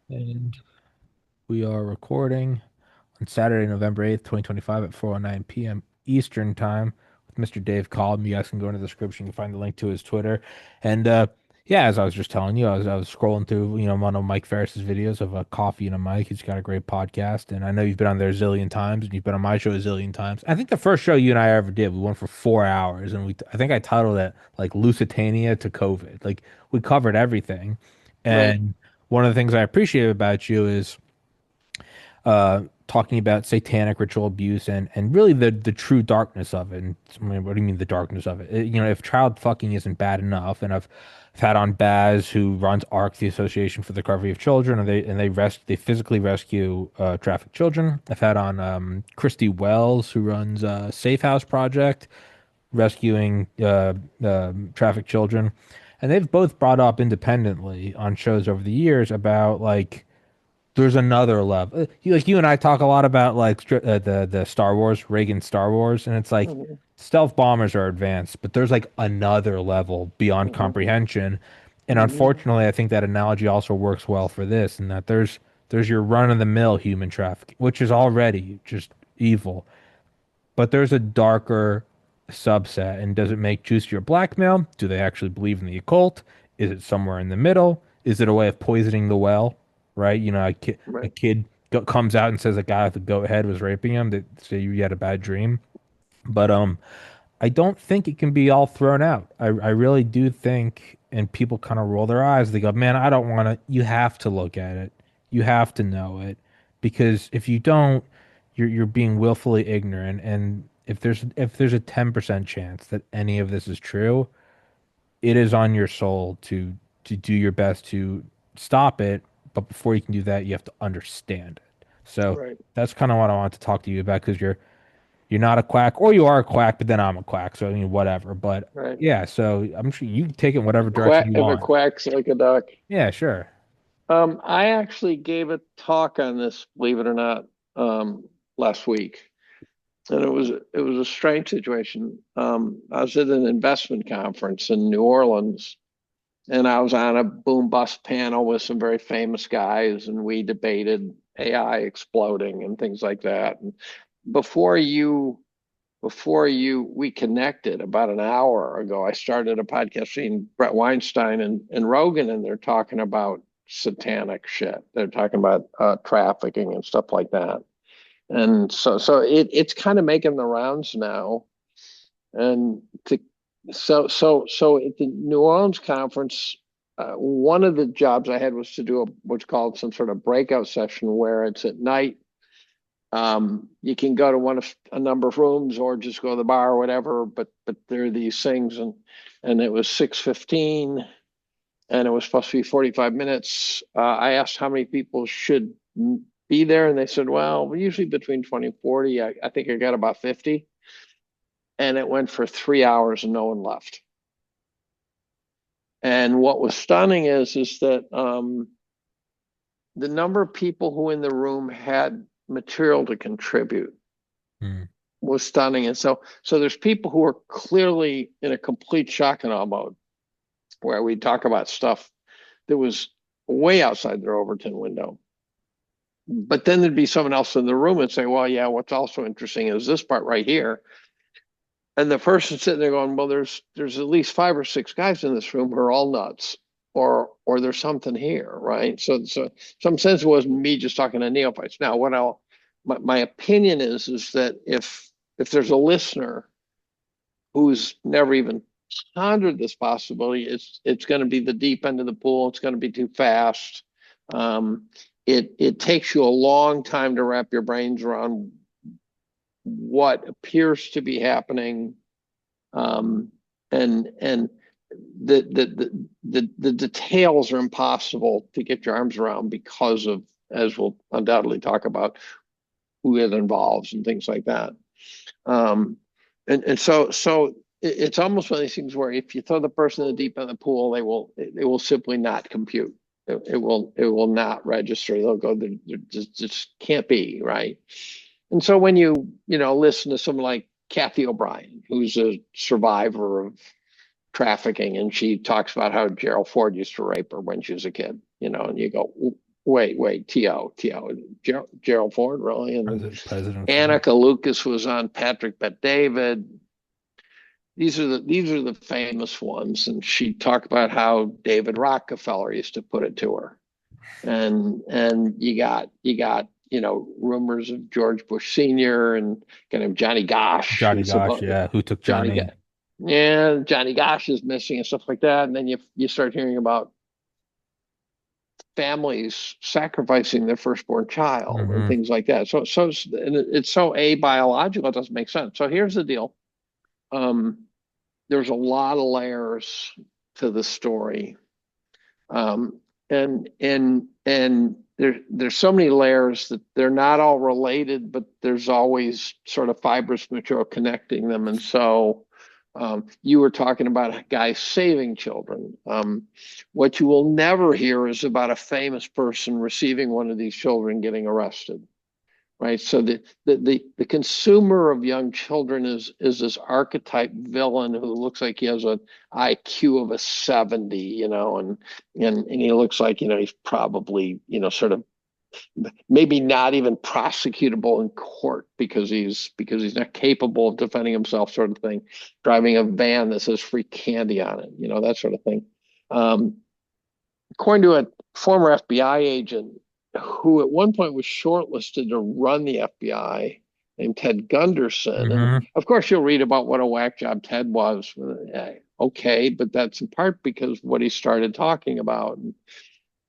And we are recording on Saturday, November 8th, 2025 at 4:09 p.m. Eastern Time with Mr. Dave Collum. You guys can go in the description, you can find the link to his Twitter. And yeah, as I was just telling you, I was scrolling through, one of Mike Ferris's videos of a coffee and a mic. He's got a great podcast, and I know you've been on there a zillion times, and you've been on my show a zillion times. I think the first show you and I ever did, we went for 4 hours, and I think I titled it like Lusitania to COVID. Like we covered everything. Right. And one of the things I appreciate about you is talking about satanic ritual abuse and really the true darkness of it. And I mean, what do you mean the darkness of it? If child fucking isn't bad enough, and I've had on Baz, who runs ARC, the Association for the Recovery of Children, and they physically rescue trafficked children. I've had on Christy Wells, who runs Safe House Project, rescuing trafficked children. And they've both brought up independently on shows over the years about like there's another level. You and I talk a lot about like the Star Wars, Reagan Star Wars, and it's like hmm stealth bombers are advanced, but there's like another level beyond hmm comprehension. And hmm unfortunately, I think that analogy also works well for this, in that there's your run-of-the-mill human trafficking, which is already just evil, but there's a darker subset. And does it make juicier blackmail? Do they actually believe in the occult? Is it somewhere in the middle? Is it a way of poisoning the well? Right? A Right. kid comes out and says a guy with a goat head was raping him. That say you had a bad dream. But I don't think it can be all thrown out. I really do think, and people kind of roll their eyes. They go, "Man, I don't want to." You have to look at it. You have to know it, because if you don't, you're being willfully ignorant. And if there's a 10% chance that any of this is true, it is on your soul to do your best to stop it. But before you can do that, you have to understand it. So Right. that's kind of what I want to talk to you about, because you're not a quack, or you are a quack, but then I'm a quack. So I mean, whatever. But Right. yeah, so I'm sure you can take it in whatever direction Quack you if it want. quacks like a duck. Yeah, sure. I actually gave a talk on this, believe it or not, last week. And it was a strange situation. I was at an investment conference in New Orleans, and I was on a boom bust panel with some very famous guys, and we debated AI exploding and things like that. And before you we connected about an hour ago, I started a podcast seeing Brett Weinstein and Rogan, and they're talking about satanic shit. They're talking about trafficking and stuff like that. And it's kind of making the rounds now. And so at the New Orleans conference, one of the jobs I had was to do what's called some sort of breakout session where it's at night. You can go to one of a number of rooms or just go to the bar or whatever. But there are these things, and it was 6:15, and it was supposed to be 45 minutes. I asked how many people should be there, and they said, well, we're usually between 20 and 40. I think I got about 50, and it went for 3 hours and no one left. And what was stunning is that the number of people who in the room had material to contribute Hmm. was stunning. And so there's people who are clearly in a complete shock and awe mode, where we talk about stuff that was way outside their Overton window. But then there'd be someone else in the room and say, well, yeah, what's also interesting is this part right here. And the person sitting there going, well, there's at least 5 or 6 guys in this room who are all nuts, or there's something here, right? So some sense it wasn't me just talking to neophytes. Now, my opinion is that if there's a listener who's never even pondered this possibility, it's going to be the deep end of the pool. It's going to be too fast. Um, it takes you a long time to wrap your brains around what appears to be happening, and the details are impossible to get your arms around because of, as we'll undoubtedly talk about, who it involves and things like that. Um, and so it's almost one of these things where if you throw the person in the deep end of the pool, they will simply not compute. It will not register. They'll go, there just can't be, right? And so when you listen to someone like Kathy O'Brien, who's a survivor of trafficking, and she talks about how Gerald Ford used to rape her when she was a kid, and you go, Gerald Ford, really, and President Ford. Annika Lucas was on Patrick Bet David. These are the famous ones, and she talked about how David Rockefeller used to put it to her, and you got rumors of George Bush Sr. and kind of Johnny Gosh, Johnny Gosh, yeah. Who took Johnny Johnny? yeah, Johnny Gosh is missing and stuff like that, and then you start hearing about families sacrificing their firstborn child and Hmm. things like that. It's so biological, it doesn't make sense. So here's the deal. Um, there's a lot of layers to the story. And there's so many layers that they're not all related, but there's always sort of fibrous material connecting them. And so you were talking about guys saving children. What you will never hear is about a famous person receiving one of these children getting arrested, right? So the consumer of young children is this archetype villain who looks like he has an IQ of a 70, and he looks like, he's probably, sort of maybe not even prosecutable in court because he's not capable of defending himself, sort of thing, driving a van that says free candy on it, that sort of thing. Um, According to a former FBI agent who at one point was shortlisted to run the FBI, named Ted Gunderson. And Hmm. of course, you'll read about what a whack job Ted was. Okay, but that's in part because what he started talking about.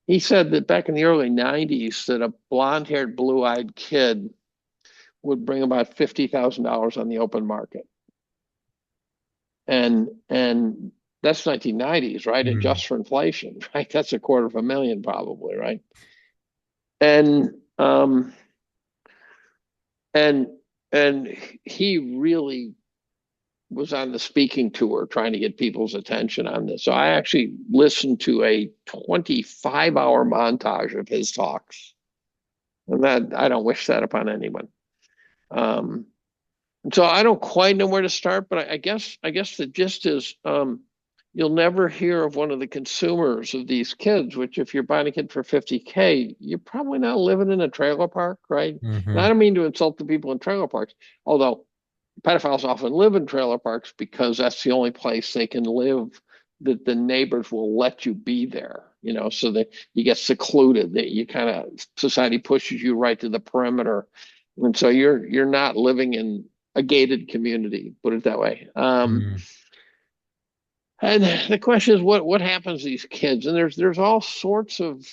He said that back in the early 90s, that a blonde haired, blue eyed kid would bring about $50,000 on the open market. And that's 1990s, right? Mm. Adjust for inflation, right? That's $250,000 probably, right? And um and and he really was on the speaking tour trying to get people's attention on this. So I actually listened to a 25-hour montage of his talks. And that I don't wish that upon anyone. Um So I don't quite know where to start, but I guess the gist is you'll never hear of one of the consumers of these kids, which if you're buying a kid for 50K, you're probably not living in a trailer park, right? And Hmm. I don't mean to insult the people in trailer parks, although pedophiles often live in trailer parks because that's the only place they can live that the neighbors will let you be there, so that you get secluded, that you kind of society pushes you right to the perimeter. And so you're not living in a gated community, put it that way. Mm. And the question is, what happens to these kids? And there's all sorts of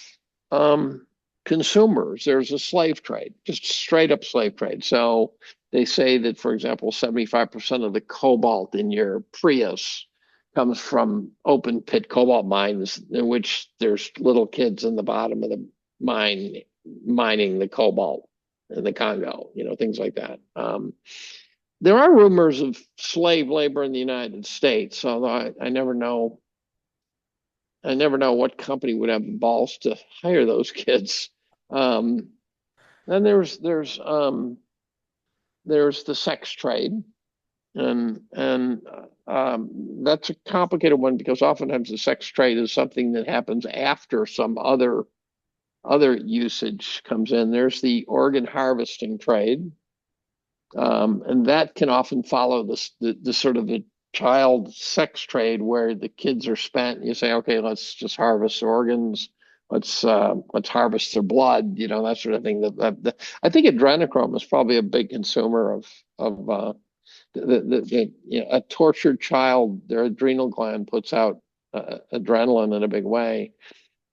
um, consumers. There's a slave trade, just straight up slave trade. So they say that, for example, 75% of the cobalt in your Prius comes from open pit cobalt mines, in which there's little kids in the bottom of the mine mining the cobalt in the Congo, things like that. There are rumors of slave labor in the United States, although I never know. I never know what company would have the balls to hire those kids. Um, then there's the sex trade, and that's a complicated one because oftentimes the sex trade is something that happens after some other usage comes in. There's the organ harvesting trade, and that can often follow the sort of the child sex trade where the kids are spent. And you say, okay, let's just harvest organs. Let's harvest their blood, that sort of thing. I think adrenochrome is probably a big consumer of a tortured child. Their adrenal gland puts out adrenaline in a big way,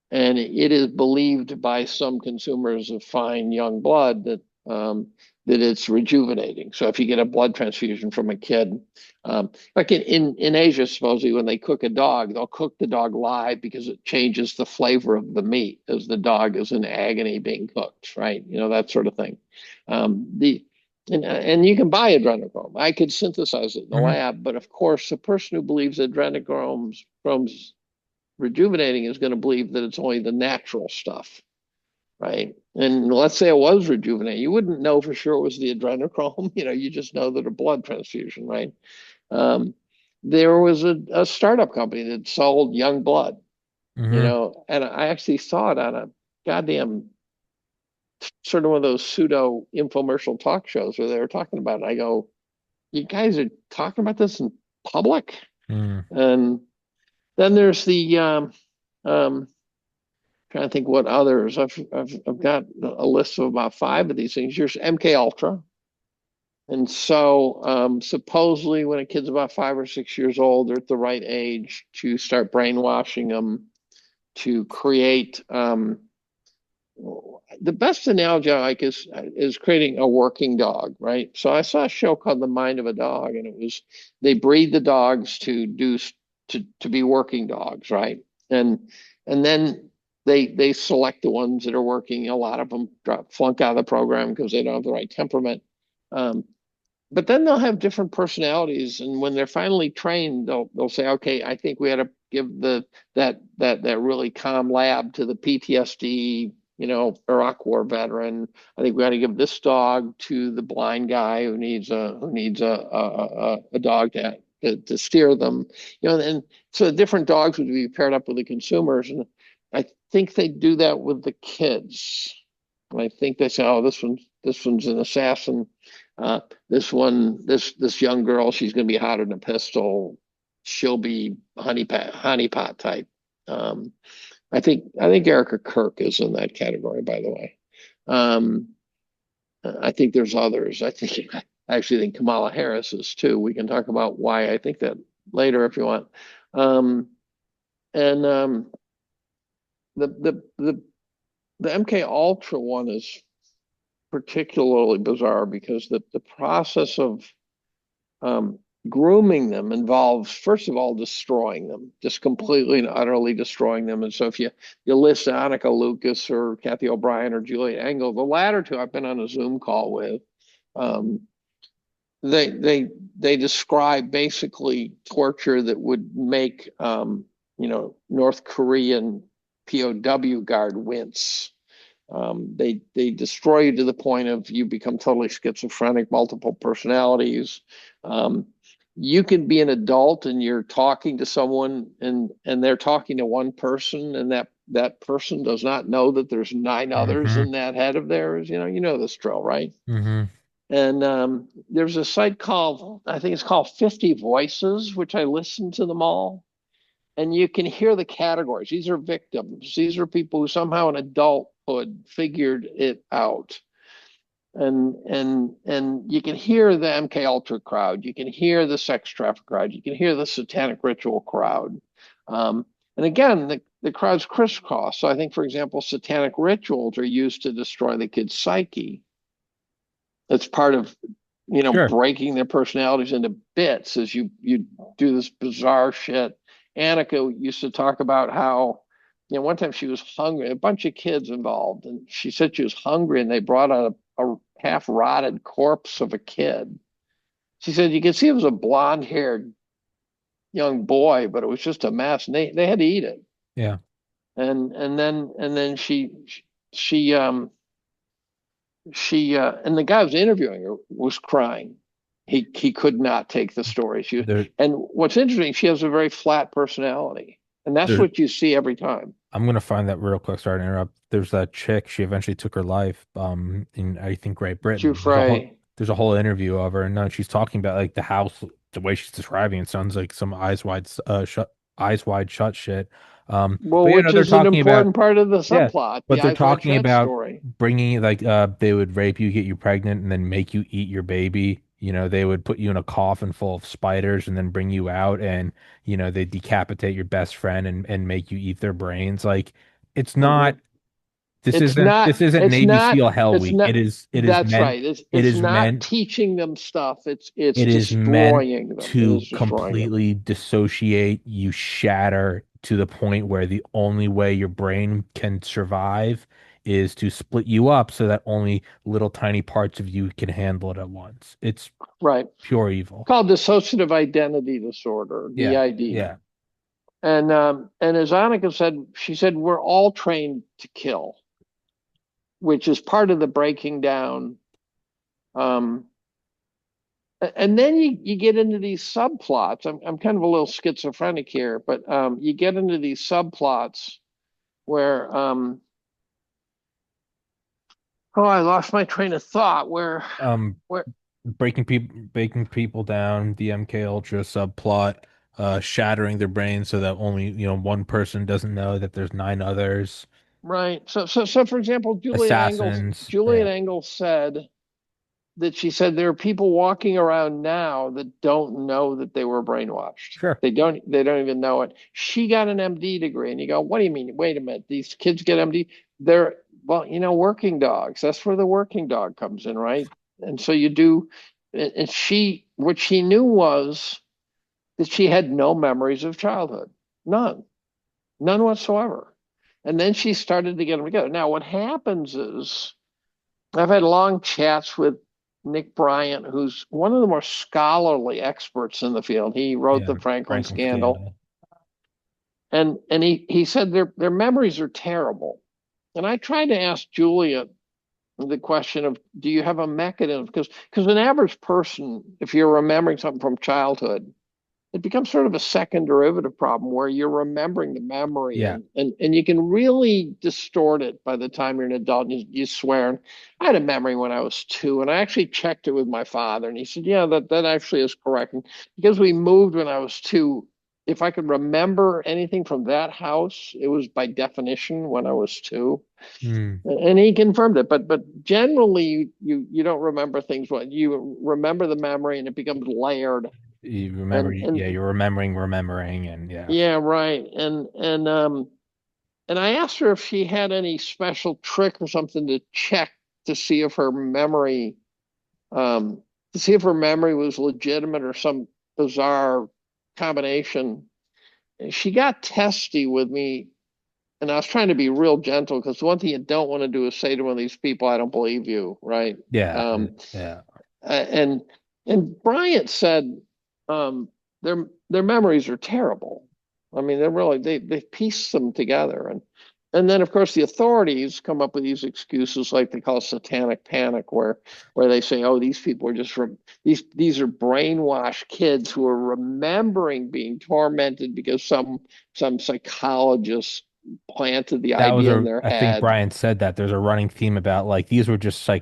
and it is believed by some consumers of fine young blood that it's rejuvenating. So if you get a blood transfusion from a kid, like in Asia, supposedly when they cook a dog, they'll cook the dog live because it changes the flavor of the meat as the dog is in agony being cooked, right? That sort of thing. The and you can buy adrenochrome. I could synthesize it in the Hmm. lab, but of course, the person who believes adrenochrome's rejuvenating is going to believe that it's only the natural stuff, right? And let's say it was rejuvenating, you wouldn't know for sure it was the adrenochrome. You just know that a blood transfusion, right? Um, there was a startup company that sold young blood, Hmm. and I actually saw it goddamn sort of one of those pseudo infomercial talk shows where they were talking about it. I go, you guys are talking about this in public? Mm. And then there's the um, trying to think what others. I've got a list of about five of these things. Here's MK Ultra. And so supposedly when a kid's about 5 or 6 years old, they're at the right age to start brainwashing them to create the best analogy I like is creating a working dog, right? So I saw a show called The Mind of a Dog, and it was they breed the dogs to do to be working dogs, right? And then they select the ones that are working. A lot of them flunk out of the program because they don't have the right temperament. Um, but then they'll have different personalities, and when they're finally trained, they'll say, okay, I think we had to give the that really calm lab to the PTSD, Iraq War veteran. I think we got to give this dog to the blind guy who needs a dog to steer them, and so the different dogs would be paired up with the consumers, and I think they do that with the kids. I think they say, oh, this one's an assassin. This young girl, she's going to be hotter than a pistol. She'll be honeypot type. Um, I think Erica Kirk is in that category, by the way. Um, I think there's others. I actually think Kamala Harris is too. We can talk about why I think that later if you want. Um, and the the the the MK Ultra one is particularly bizarre because the process of um, grooming them involves, first of all, destroying them, just completely and utterly destroying them. And so if you list Annika Lucas or Kathy O'Brien or Julia Engel, the latter two I've been on a Zoom call with, um, they describe basically torture that would make North Korean POW guard wince. They destroy you to the point of you become totally schizophrenic, multiple personalities. Um, you can be an adult and you're talking to someone and they're talking to one person and that person does not know that there's nine others Mm-hmm. in that head of theirs. You know this drill, right? Mm-hmm. And there's a site called, I think it's called 50 Voices, which I listened to them all and you can hear the categories. These are victims. These are people who somehow in adulthood figured it out. And you can hear the MK Ultra crowd. You can hear the sex traffic crowd. You can hear the satanic ritual crowd. And again, the crowd's crisscross. So I think, for example, satanic rituals are used to destroy the kid's psyche. That's part of Sure. breaking their personalities into bits as you do this bizarre shit. Annika used to talk about how, one time she was hungry, a bunch of kids involved, and she said she was hungry, and they brought out a half rotted corpse of a kid. She said you could see it was a blonde haired young boy, but it was just a mess, and they had to eat it. Yeah. And then she and the guy who was interviewing her was crying. He could not take the story. There And what's interesting, she has a very flat personality, and that's there what you see every time. I'm gonna find that real quick. Sorry to interrupt. There's that chick. She eventually took her life. In I think Great Britain. Jufrey. There's a whole interview of her, and she's talking about like the house. The way she's describing it sounds like some eyes wide shut shit. Well, But which they're is an talking about important part of the yeah. subplot, But the they're Eyes Wide talking Shut about story. bringing they would rape you, get you pregnant, and then make you eat your baby. They would put you in a coffin full of spiders and then bring you out and they decapitate your best friend and make you eat their brains. Like it's Hmm. not this It's isn't not. this isn't It's Navy not. SEAL Hell It's Week. not. It is That's meant right. It's it it's is not meant teaching them stuff. It's it is meant destroying them. It to is destroying them. completely dissociate you, shatter to the point where the only way your brain can survive is to split you up so that only little tiny parts of you can handle it at once. It's Right. pure evil. Called dissociative identity disorder, Yeah. DID. Yeah. And as Annika said, she said we're all trained to kill, which is part of the breaking down. Um, and then you get into these subplots. I'm kind of a little schizophrenic here, but you get into these subplots where Oh, I lost my train of thought. Um, Where, breaking people down, the MK Ultra subplot, shattering their brains so that only, one person doesn't know that there's nine others. right. So for example, Assassins. Juliet Yeah, Engels said that she said there are people walking around now that don't know that they were brainwashed. sure. They don't even know it. She got an MD degree, and you go, what do you mean? Wait a minute, these kids get MD. They're well, working dogs. That's where the working dog comes in, right? And so you do, and what she knew was that she had no memories of childhood, none, none whatsoever. And then she started to get them together. Now, what happens is I've had long chats with Nick Bryant, who's one of the more scholarly experts in the field. He wrote Yeah, the Franklin Franklin scandal, scandal. and he said their memories are terrible. And I tried to ask Julia the question of, do you have a mechanism? Because an average person, if you're remembering something from childhood, it becomes sort of a second derivative problem where you're remembering the memory, Yeah. and you can really distort it by the time you're an adult and you swear. And I had a memory when I was 2, and I actually checked it with my father, and he said, yeah, that actually is correct. And because we moved when I was 2, if I could remember anything from that house, it was by definition when I was 2. Hmm. And he confirmed it, but generally you don't remember things. What you remember the memory, and it becomes layered. You remember, And yeah, you're remembering, and yeah. Yeah, right. And I asked her if she had any special trick or something to check to see if her memory um was legitimate or some bizarre combination. And she got testy with me, and I was trying to be real gentle because the one thing you don't want to do is say to one of these people, I don't believe you, right? Yeah, Um yeah. and Bryant said um, their memories are terrible. I mean, they're really they piece them together, and then of course the authorities come up with these excuses like they call satanic panic, where they say, oh, these people are just these are brainwashed kids who are remembering being tormented because some psychologist planted the That was idea in their I think head. Brian said that there's a running theme about like these were just I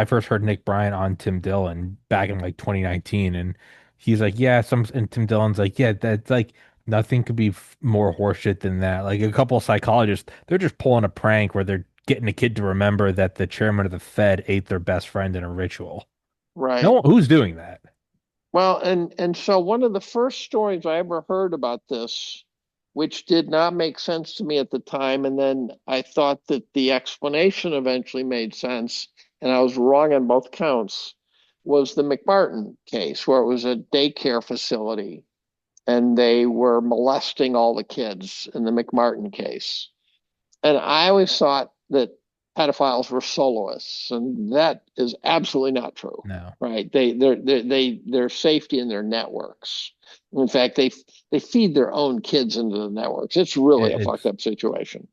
first heard Nick Bryan on Tim Dillon back in like 2019, and he's like, yeah, and Tim Dillon's like, yeah, that's like nothing could be more horseshit than that. Like a couple of psychologists, they're just pulling a prank where they're getting a kid to remember that the chairman of the Fed ate their best friend in a ritual. No Right. one, who's doing that? Well, and so one of the first stories I ever heard about this, which did not make sense to me at the time, and then I thought that the explanation eventually made sense, and I was wrong on both counts, was the McMartin case, where it was a daycare facility and they were molesting all the kids in the McMartin case. And I always thought that pedophiles were soloists, and that is absolutely not true. No. Right? They're safety in their networks. In fact, they feed their own kids into the networks. It's really a fucked It's up situation.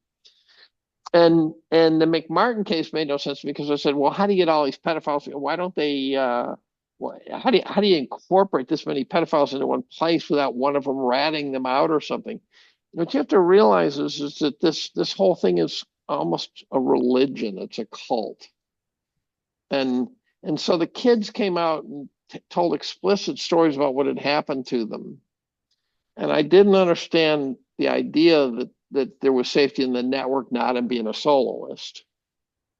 And the McMartin case made no sense to me because I said, well, how do you get all these pedophiles? Why don't they? How do you incorporate this many pedophiles into one place without one of them ratting them out or something? What you have to realize is that this whole thing is almost a religion. It's a cult, and and so the kids came out and told explicit stories about what had happened to them, and I didn't understand the idea that there was safety in the network, not in being a soloist.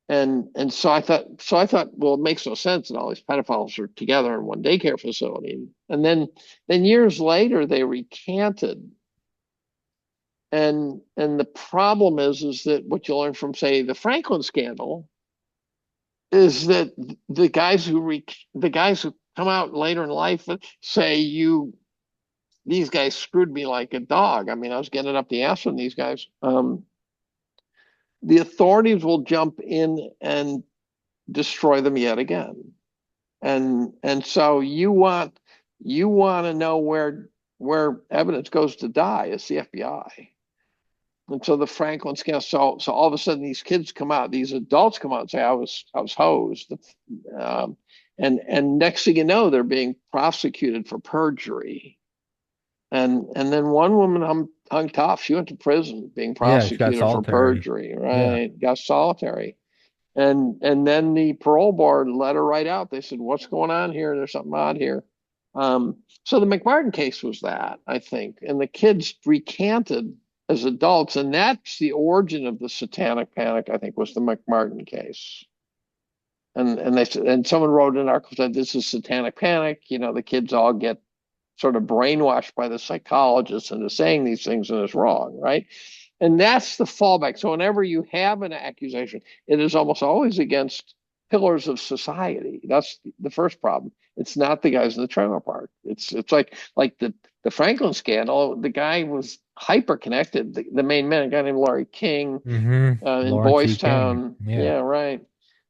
And so I thought, well, it makes no sense that all these pedophiles are together in one daycare facility. And then years later they recanted. And the problem is that what you learn from, say, the Franklin scandal is that the guys who come out later in life say these guys screwed me like a dog. I mean, I was getting up the ass from these guys. The authorities will jump in and destroy them yet again. And so you want to know where evidence goes to die. It's the FBI. And so the Franklin scandal. So all of a sudden these kids come out, these adults come out and say I was hosed. And next thing you know, they're being prosecuted for perjury. And then one woman hung tough. She went to prison being yeah, she got prosecuted for solitary. perjury, Yeah. right? Got solitary. And then the parole board let her right out. They said, "What's going on here? There's something odd here." So the McMartin case was that, I think, and the kids recanted as adults, and that's the origin of the Satanic Panic. I think was the McMartin case. And someone wrote an article that this is Satanic Panic. The kids all get sort of brainwashed by the psychologists into saying these things, and it's wrong, right? And that's the fallback. So whenever you have an accusation, it is almost always against pillars of society. That's the first problem. It's not the guys in the trailer park. It's like the Franklin scandal. The guy was hyper connected. The main man, a guy named Larry King, in Lawrence E. Boys King. Town. Yeah. Yeah, right.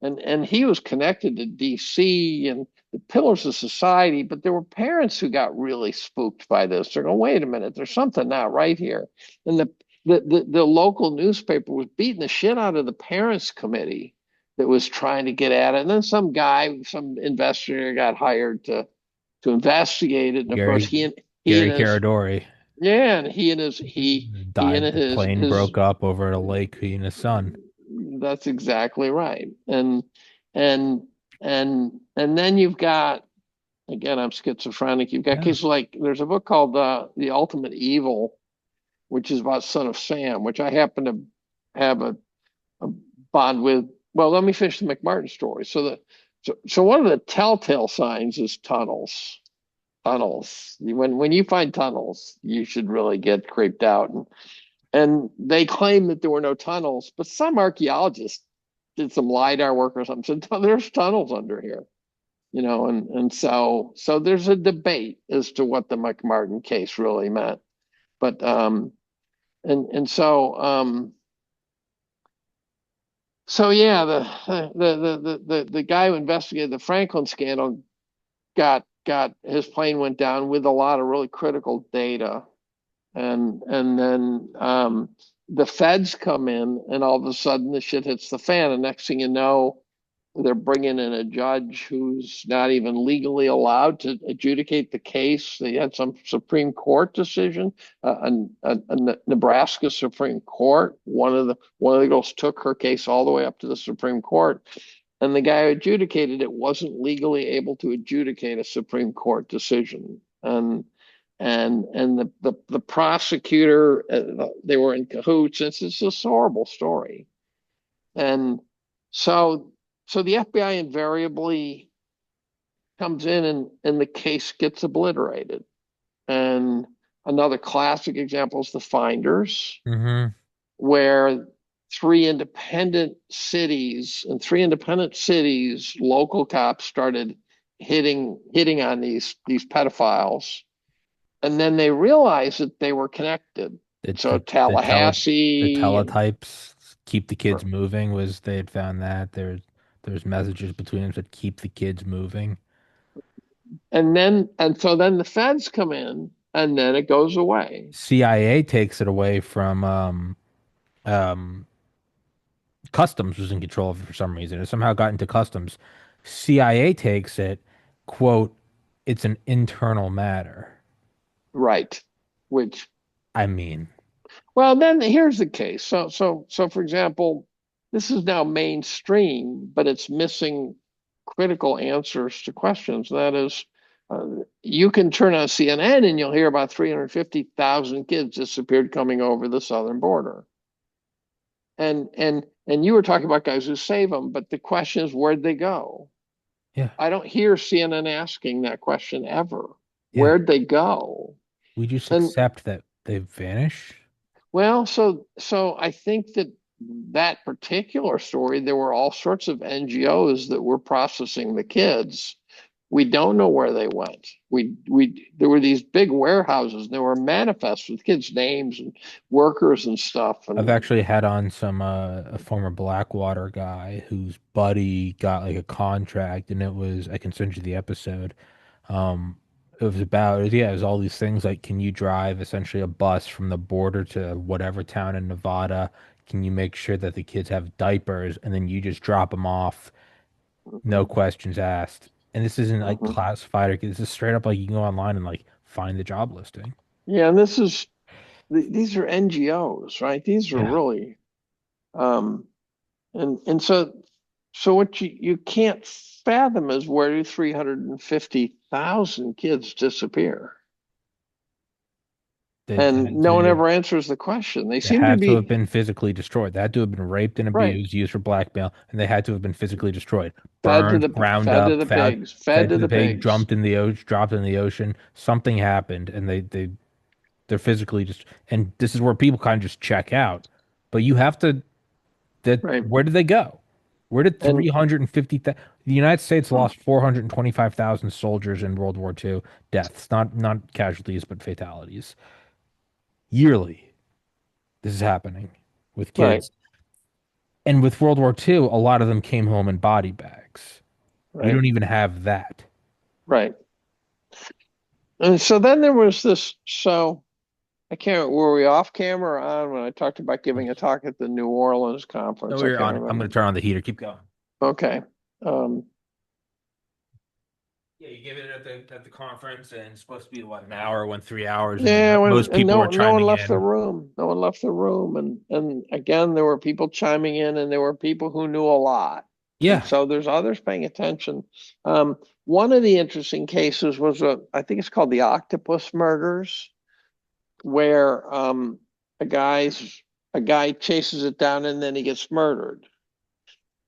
And he was connected to DC and the pillars of society, but there were parents who got really spooked by this. They're going, wait a minute, there's something not right here. And the local newspaper was beating the shit out of the parents committee that was trying to get at it. And then some guy, some investigator got hired to investigate it. And of course Gary he and Gary his Caradori yeah, and he and died. The plane his broke up over a lake, he and his son. that's exactly right. And and then you've got, again, I'm schizophrenic. You've got Yeah. cases like there's a book called The Ultimate Evil, which is about Son of Sam, which I happen to have a bond with. Well, let me finish the McMartin story. So one of the telltale signs is tunnels. Tunnels. When you find tunnels, you should really get creeped out. And they claim that there were no tunnels, but some archaeologists did some LIDAR work or something, said, "No, there's tunnels under here." And so there's a debate as to what the McMartin case really meant. But and so yeah, the guy who investigated the Franklin scandal got his plane went down with a lot of really critical data. And then the feds come in, and all of a sudden the shit hits the fan. And next thing you know, they're bringing in a judge who's not even legally allowed to adjudicate the case. They had some Supreme Court decision, a Nebraska Supreme Court. One of the girls took her case all the way up to the Supreme Court, and the guy who adjudicated it wasn't legally able to adjudicate a Supreme Court decision. And the prosecutor, they were in cahoots. It's this horrible story. And so so the FBI invariably comes in, and the case gets obliterated. And another classic example is the Finders, Hmm. where three independent cities, local cops started hitting on these pedophiles, and then they realized that they were connected. The So the the the Tallahassee and teletypes keep the kids moving was they had found that there's messages between them that keep the kids moving. and so then the feds come in, and then it goes away. CIA takes it away from um Customs was in control of it for some reason. It somehow got into Customs. CIA takes it, quote, it's an internal matter. Right. Which, I mean, well, then here's the case. So for example, this is now mainstream, but it's missing critical answers to questions. That is, you can turn on CNN and you'll hear about 350,000 kids disappeared coming over the southern border. And you were talking about guys who save them, but the question is, where'd they go? yeah, I don't hear CNN asking that question ever. yeah. Where'd they go? We just And accept that they vanish. well, so I think that particular story, there were all sorts of NGOs that were processing the kids. We don't know where they went. We there were these big warehouses. There were manifests with kids' names and workers and stuff. I've And actually had on some a former Blackwater guy whose buddy got like a contract, and it was I can send you the episode. It was about yeah, it was all these things like can you drive essentially a bus from the border to whatever town in Nevada? Can you make sure that the kids have diapers, and then you just drop them off, no mhm, questions asked? And this isn't like mhm. classified or this is straight up like you can go online and like find the job listing. Yeah, and these are NGOs, right? These are Yeah. really um and so. So what you can't fathom is where do 350,000 kids disappear? And no one ever answers the question. They They seem to had to have be been physically destroyed. They had to have been raped and right, abused, used for blackmail, and they had to have been physically destroyed. Burned, ground fed to up, the pigs, fed fed to to the the pig, pigs. jumped in the ocean, dropped in the ocean. Something happened, and they're physically just. And this is where people kind of just check out. But you have to. That Right. where did they go? Where did And 350,000? The United States lost 425,000 soldiers in World War II deaths, not casualties, but fatalities yearly. This is happening with right, kids. And with World War II, a lot of them came home in body bags. We right, don't even have that. right. And so then there was this, so I can't, were we off camera or on when I talked about giving a talk at the New Orleans No, conference? I we're can't on it. I'm remember. going to turn on the heater. Keep going. Okay. Um, Yeah, you give it at the conference, and it's supposed to be what, an hour, went 3 hours, and yeah, most and people are no one chiming left the in. room. No one left the room. And again, there were people chiming in and there were people who knew a lot. And Yeah, so there's others paying attention. Um, one of the interesting cases was I think it's called the octopus murders, where a guy's a guy chases it down and then he gets murdered.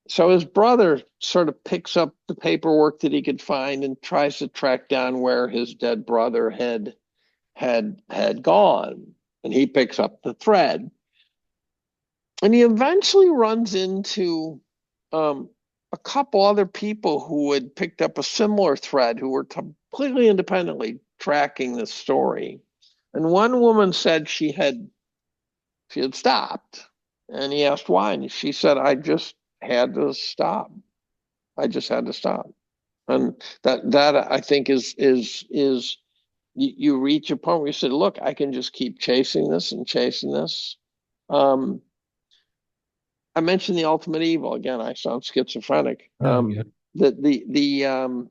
So his brother sort of picks up the paperwork that he could find and tries to track down where his dead brother had gone. And he picks up the thread. And he eventually runs into um, a couple other people who had picked up a similar thread who were completely independently tracking the story. And one woman said she had stopped. And he asked why. And she said, I just had to stop. I just had to stop. And that I think is you reach a point where you say, look, I can just keep chasing this and chasing this. Um, I mentioned the ultimate evil again. I sound schizophrenic. no, yeah. The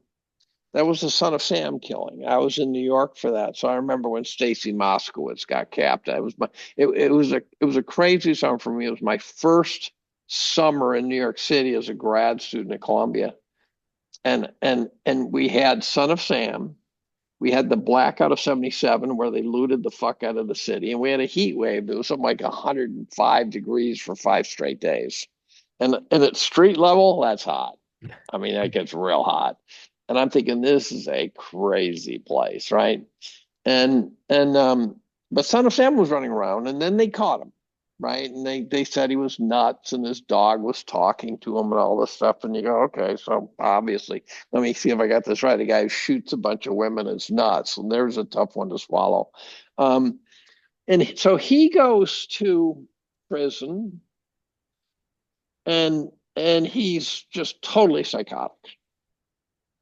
that was the Son of Sam killing. I was in New York for that, so I remember when Stacy Moskowitz got capped. It was a crazy summer for me. It was my first summer in New York City as a grad student at Columbia, and we had Son of Sam. We had the blackout of '77 where they looted the fuck out of the city, and we had a heat wave that was something like 105 degrees for 5 straight days. And at street level, that's hot. I mean, that gets real hot. And I'm thinking this is a crazy place, right? And but Son of Sam was running around, and then they caught him, right? And they said he was nuts, and his dog was talking to him and all this stuff. And you go, okay, so obviously, let me see if I got this right. A guy who shoots a bunch of women is nuts, and there's a tough one to swallow. Um, and so he goes to prison, and he's just totally psychotic.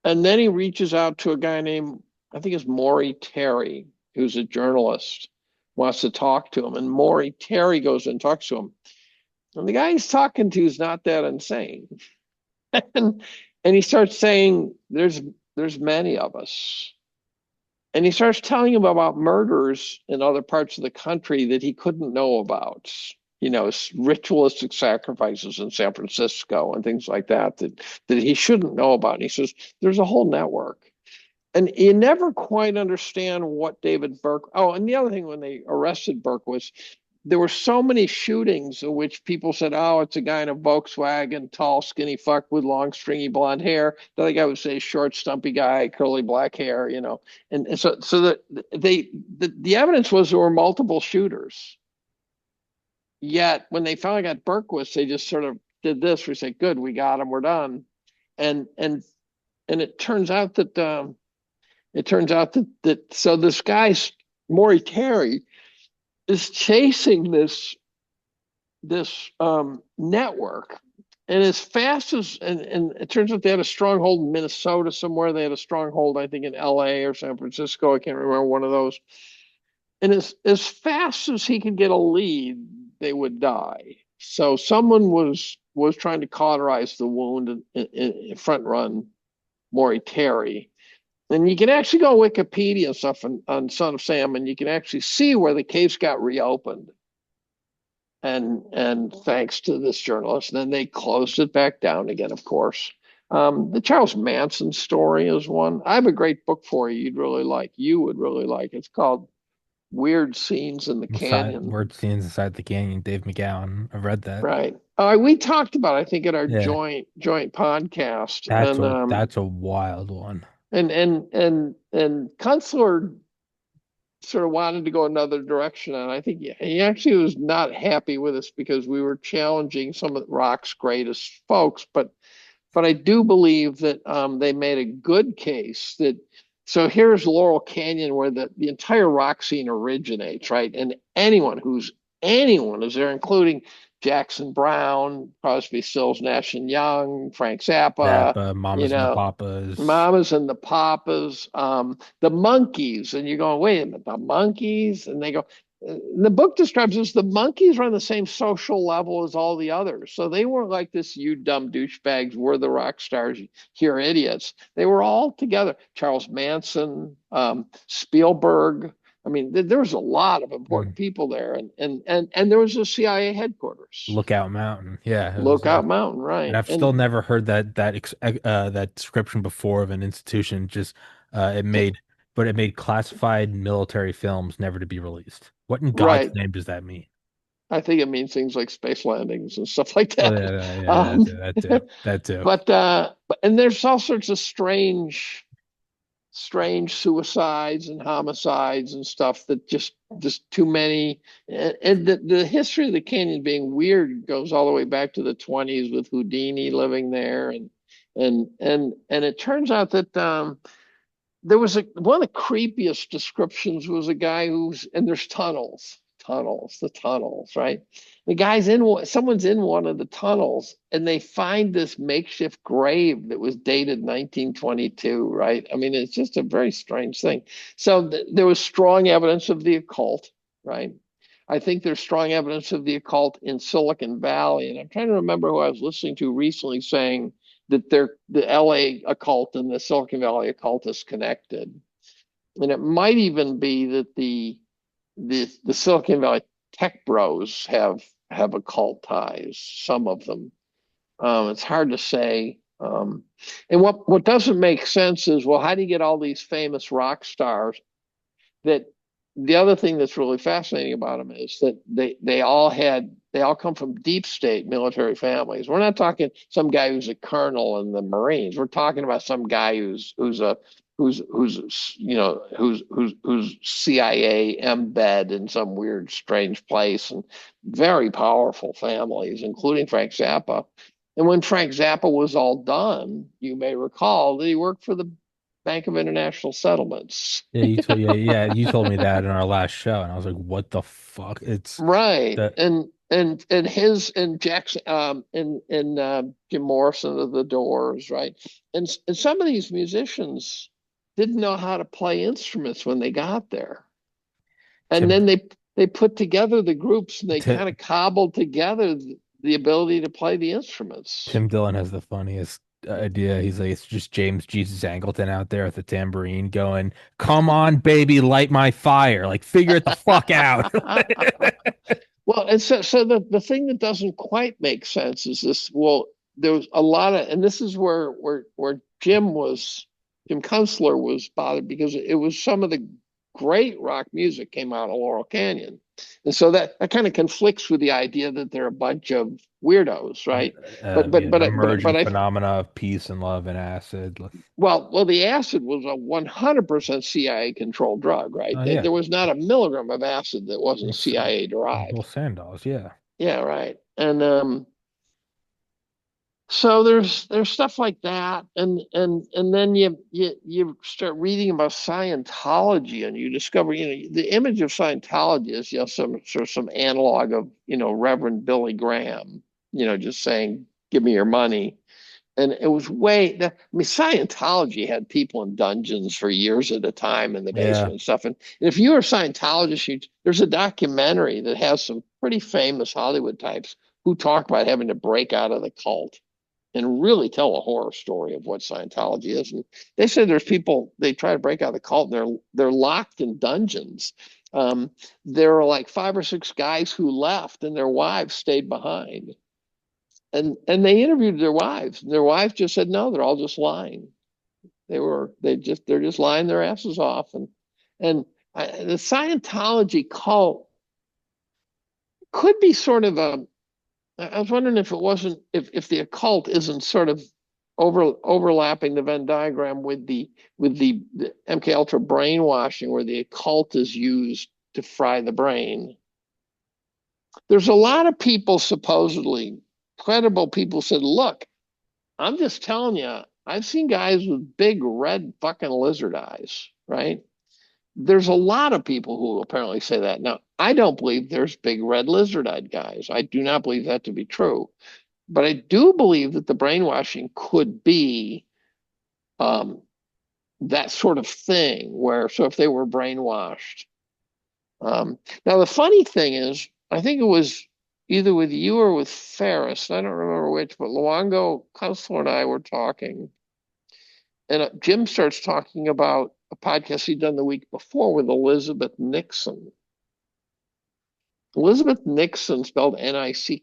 And then he reaches out to a guy named, I think it's Maury Terry, who's a journalist, wants to talk to him. And Maury Terry goes and talks to him. And the guy he's talking to is not that insane. and and he starts saying, there's many of us. And he starts telling him about murders in other parts of the country that he couldn't know about. You know, ritualistic sacrifices in San Francisco and things like that he shouldn't know about. And he says, there's a whole network. And you never quite understand what David Burke. Oh, and the other thing when they arrested Burke was there were so many shootings in which people said, "Oh, it's a guy in a Volkswagen, tall, skinny fuck with long, stringy blonde hair." The other guy would say, "Short, stumpy guy, curly black hair," you know. And so that the evidence was there were multiple shooters. Yet when they finally got Berkowitz, they just sort of did this. We say, "Good, we got him, we're done." And and and it turns out that so this guy Maury Terry is chasing this network, and as fast as and it turns out they had a stronghold in Minnesota somewhere. They had a stronghold, I think, in L.A. or San Francisco. I can't remember one of those. And as fast as he could get a lead, they would die. So someone was trying to cauterize the wound and front run Maury Terry. And you can actually go Wikipedia stuff on Son of Sam, and you can actually see where the case got reopened. and thanks to this journalist, and then they closed it back down again, of course. The Charles Manson story is one. I have a great book for you. You'd really like. You would really like. It's called Weird Scenes in the Inside Canyon. word scenes inside the canyon, Dave McGowan. I've read that. Right. We talked about, I think, at our Yeah, joint podcast, and that's a wild one. and Kunstler sort of wanted to go another direction, and I think he actually was not happy with us because we were challenging some of rock's greatest folks, but I do believe that they made a good case that. So here's Laurel Canyon, where the entire rock scene originates, right? And anyone is there, including Jackson Brown, Crosby, Stills, Nash and Young, Frank Zappa, Zappa, you Mamas and the know, Papas. Mamas and the Papas, the Monkees, and you're going, wait a minute, the Monkees, and they go, the book describes this, the Monkees are on the same social level as all the others. So they weren't like this, you dumb douchebags, we're the rock stars, you're idiots. They were all together. Charles Manson, Spielberg. I mean, there was a lot of important Mm. people there, and there was a CIA headquarters, Lookout Mountain. Yeah, it was. Lookout Mountain, And right? I've still And never heard that description before of an institution. Just it made, but it made classified military films never to be released. What in God's right, name does that mean? I think it means things like space landings and stuff like Oh that. yeah, yeah, Um, that too, that too. and there's all sorts of strange suicides and homicides and stuff that just too many. And the history of the canyon being weird goes all the way back to the 20s with Houdini living there, and it turns out that there was one of the creepiest descriptions was a guy who's and there's the tunnels, right? The guy's in someone's in one of the tunnels and they find this makeshift grave that was dated 1922, right? I mean, it's just a very strange thing. So there was strong evidence of the occult, right? I think there's strong evidence of the occult in Silicon Valley, and I'm trying to remember who I was listening to recently saying that the LA occult and the Silicon Valley occult is connected. And it might even be that the Silicon Valley tech bros have occult ties, some of them. It's hard to say. And what doesn't make sense is, well, how do you get all these famous rock stars that the other thing that's really fascinating about them is that they all come from deep state military families. We're not talking some guy who's a colonel in the Marines. We're talking about some guy who's CIA embed in some weird strange place, and very powerful families, including Frank Zappa. And when Frank Zappa was all done, you may recall that he worked for the Bank of International Settlements. You told me that in our last show, and I was like, what the fuck? It's Right. that And his and Jackson and Jim Morrison of the Doors, right? And some of these musicians didn't know how to play instruments when they got there. And Tim then they put together the groups and they Tim kind of cobbled together the ability to play the instruments. Tim Dillon has the funniest idea. He's like, it's just James Jesus Angleton out there with the tambourine going, "Come on, baby, light my fire!" Like, figure it the fuck out. Well, and so the thing that doesn't quite make sense is this. Well, there was a lot of, and this is where Jim Kunstler was bothered because it was some of the great rock music came out of Laurel Canyon, and so that kind of conflicts with the idea that they're a bunch of weirdos, right? But Emergent I phenomena of peace and love and acid. well, the acid was a 100% CIA controlled drug, right? Oh yeah, There was not a milligram of acid that wasn't Los, CIA Los derived. Sandoz. Yeah, Yeah, right. And so there's stuff like that, and then you start reading about Scientology, and you discover, the image of Scientology is, some sort of some analog of, Reverend Billy Graham, just saying, "Give me your money." And it was I mean, Scientology had people in dungeons for years at a time in the yeah. basement and stuff. And if you're a Scientologist, there's a documentary that has some pretty famous Hollywood types who talk about having to break out of the cult and really tell a horror story of what Scientology is. And they said there's people, they try to break out of the cult and they're locked in dungeons. Um, there were like 5 or 6 guys who left, and their wives stayed behind. And they interviewed their wives. Their wives just said no, they're all just lying. They're just lying their asses off. And the Scientology cult could be sort of a. I was wondering if it wasn't if the occult isn't sort of overlapping the Venn diagram with the MK Ultra brainwashing, where the occult is used to fry the brain. There's a lot of people, supposedly credible people, said, "Look, I'm just telling you, I've seen guys with big red fucking lizard eyes, right?" There's a lot of people who apparently say that. Now, I don't believe there's big red lizard-eyed guys. I do not believe that to be true. But I do believe that the brainwashing could be um, that sort of thing where, so if they were brainwashed. Now, the funny thing is, I think it was either with you or with Ferris, I don't remember which, but Luongo, Counselor, and I were talking. And Jim starts talking about a podcast he'd done the week before with Elizabeth Nixon. Elizabeth Nixon, spelled Nickson,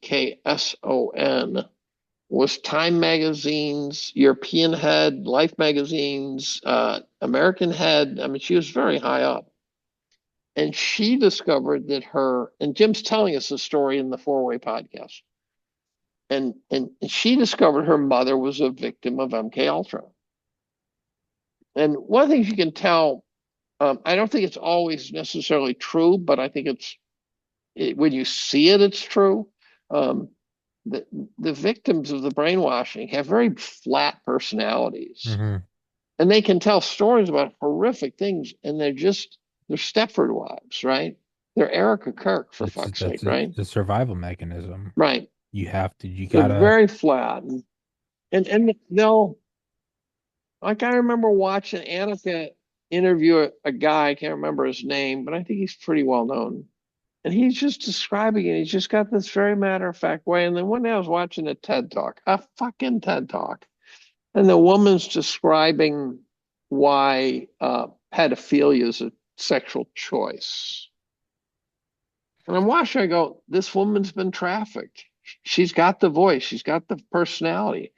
was Time Magazine's European head, Life Magazine's American head. I mean, she was very high up. And she discovered that and Jim's telling us the story in the Four-Way podcast. And she discovered her mother was a victim of MK Ultra. And one of the things you can tell, I don't think it's always necessarily true, but I think when you see it, it's true. Um, the the victims of the brainwashing have very flat personalities, Hmm. and they can tell stories about horrific things, and they're Stepford wives, right? They're Erica Kirk, for fuck's sake, That's right? a survival mechanism. Right. You They're gotta. very flat, and they'll, like, I remember watching Annika interview a guy. I can't remember his name, but I think he's pretty well known. And he's just describing it. He's just got this very matter of fact way. And then one day I was watching a TED talk, a fucking TED talk, and the woman's describing why pedophilia is a sexual choice. And I'm watching, I go, this woman's been trafficked. She's got the voice, she's got the personality.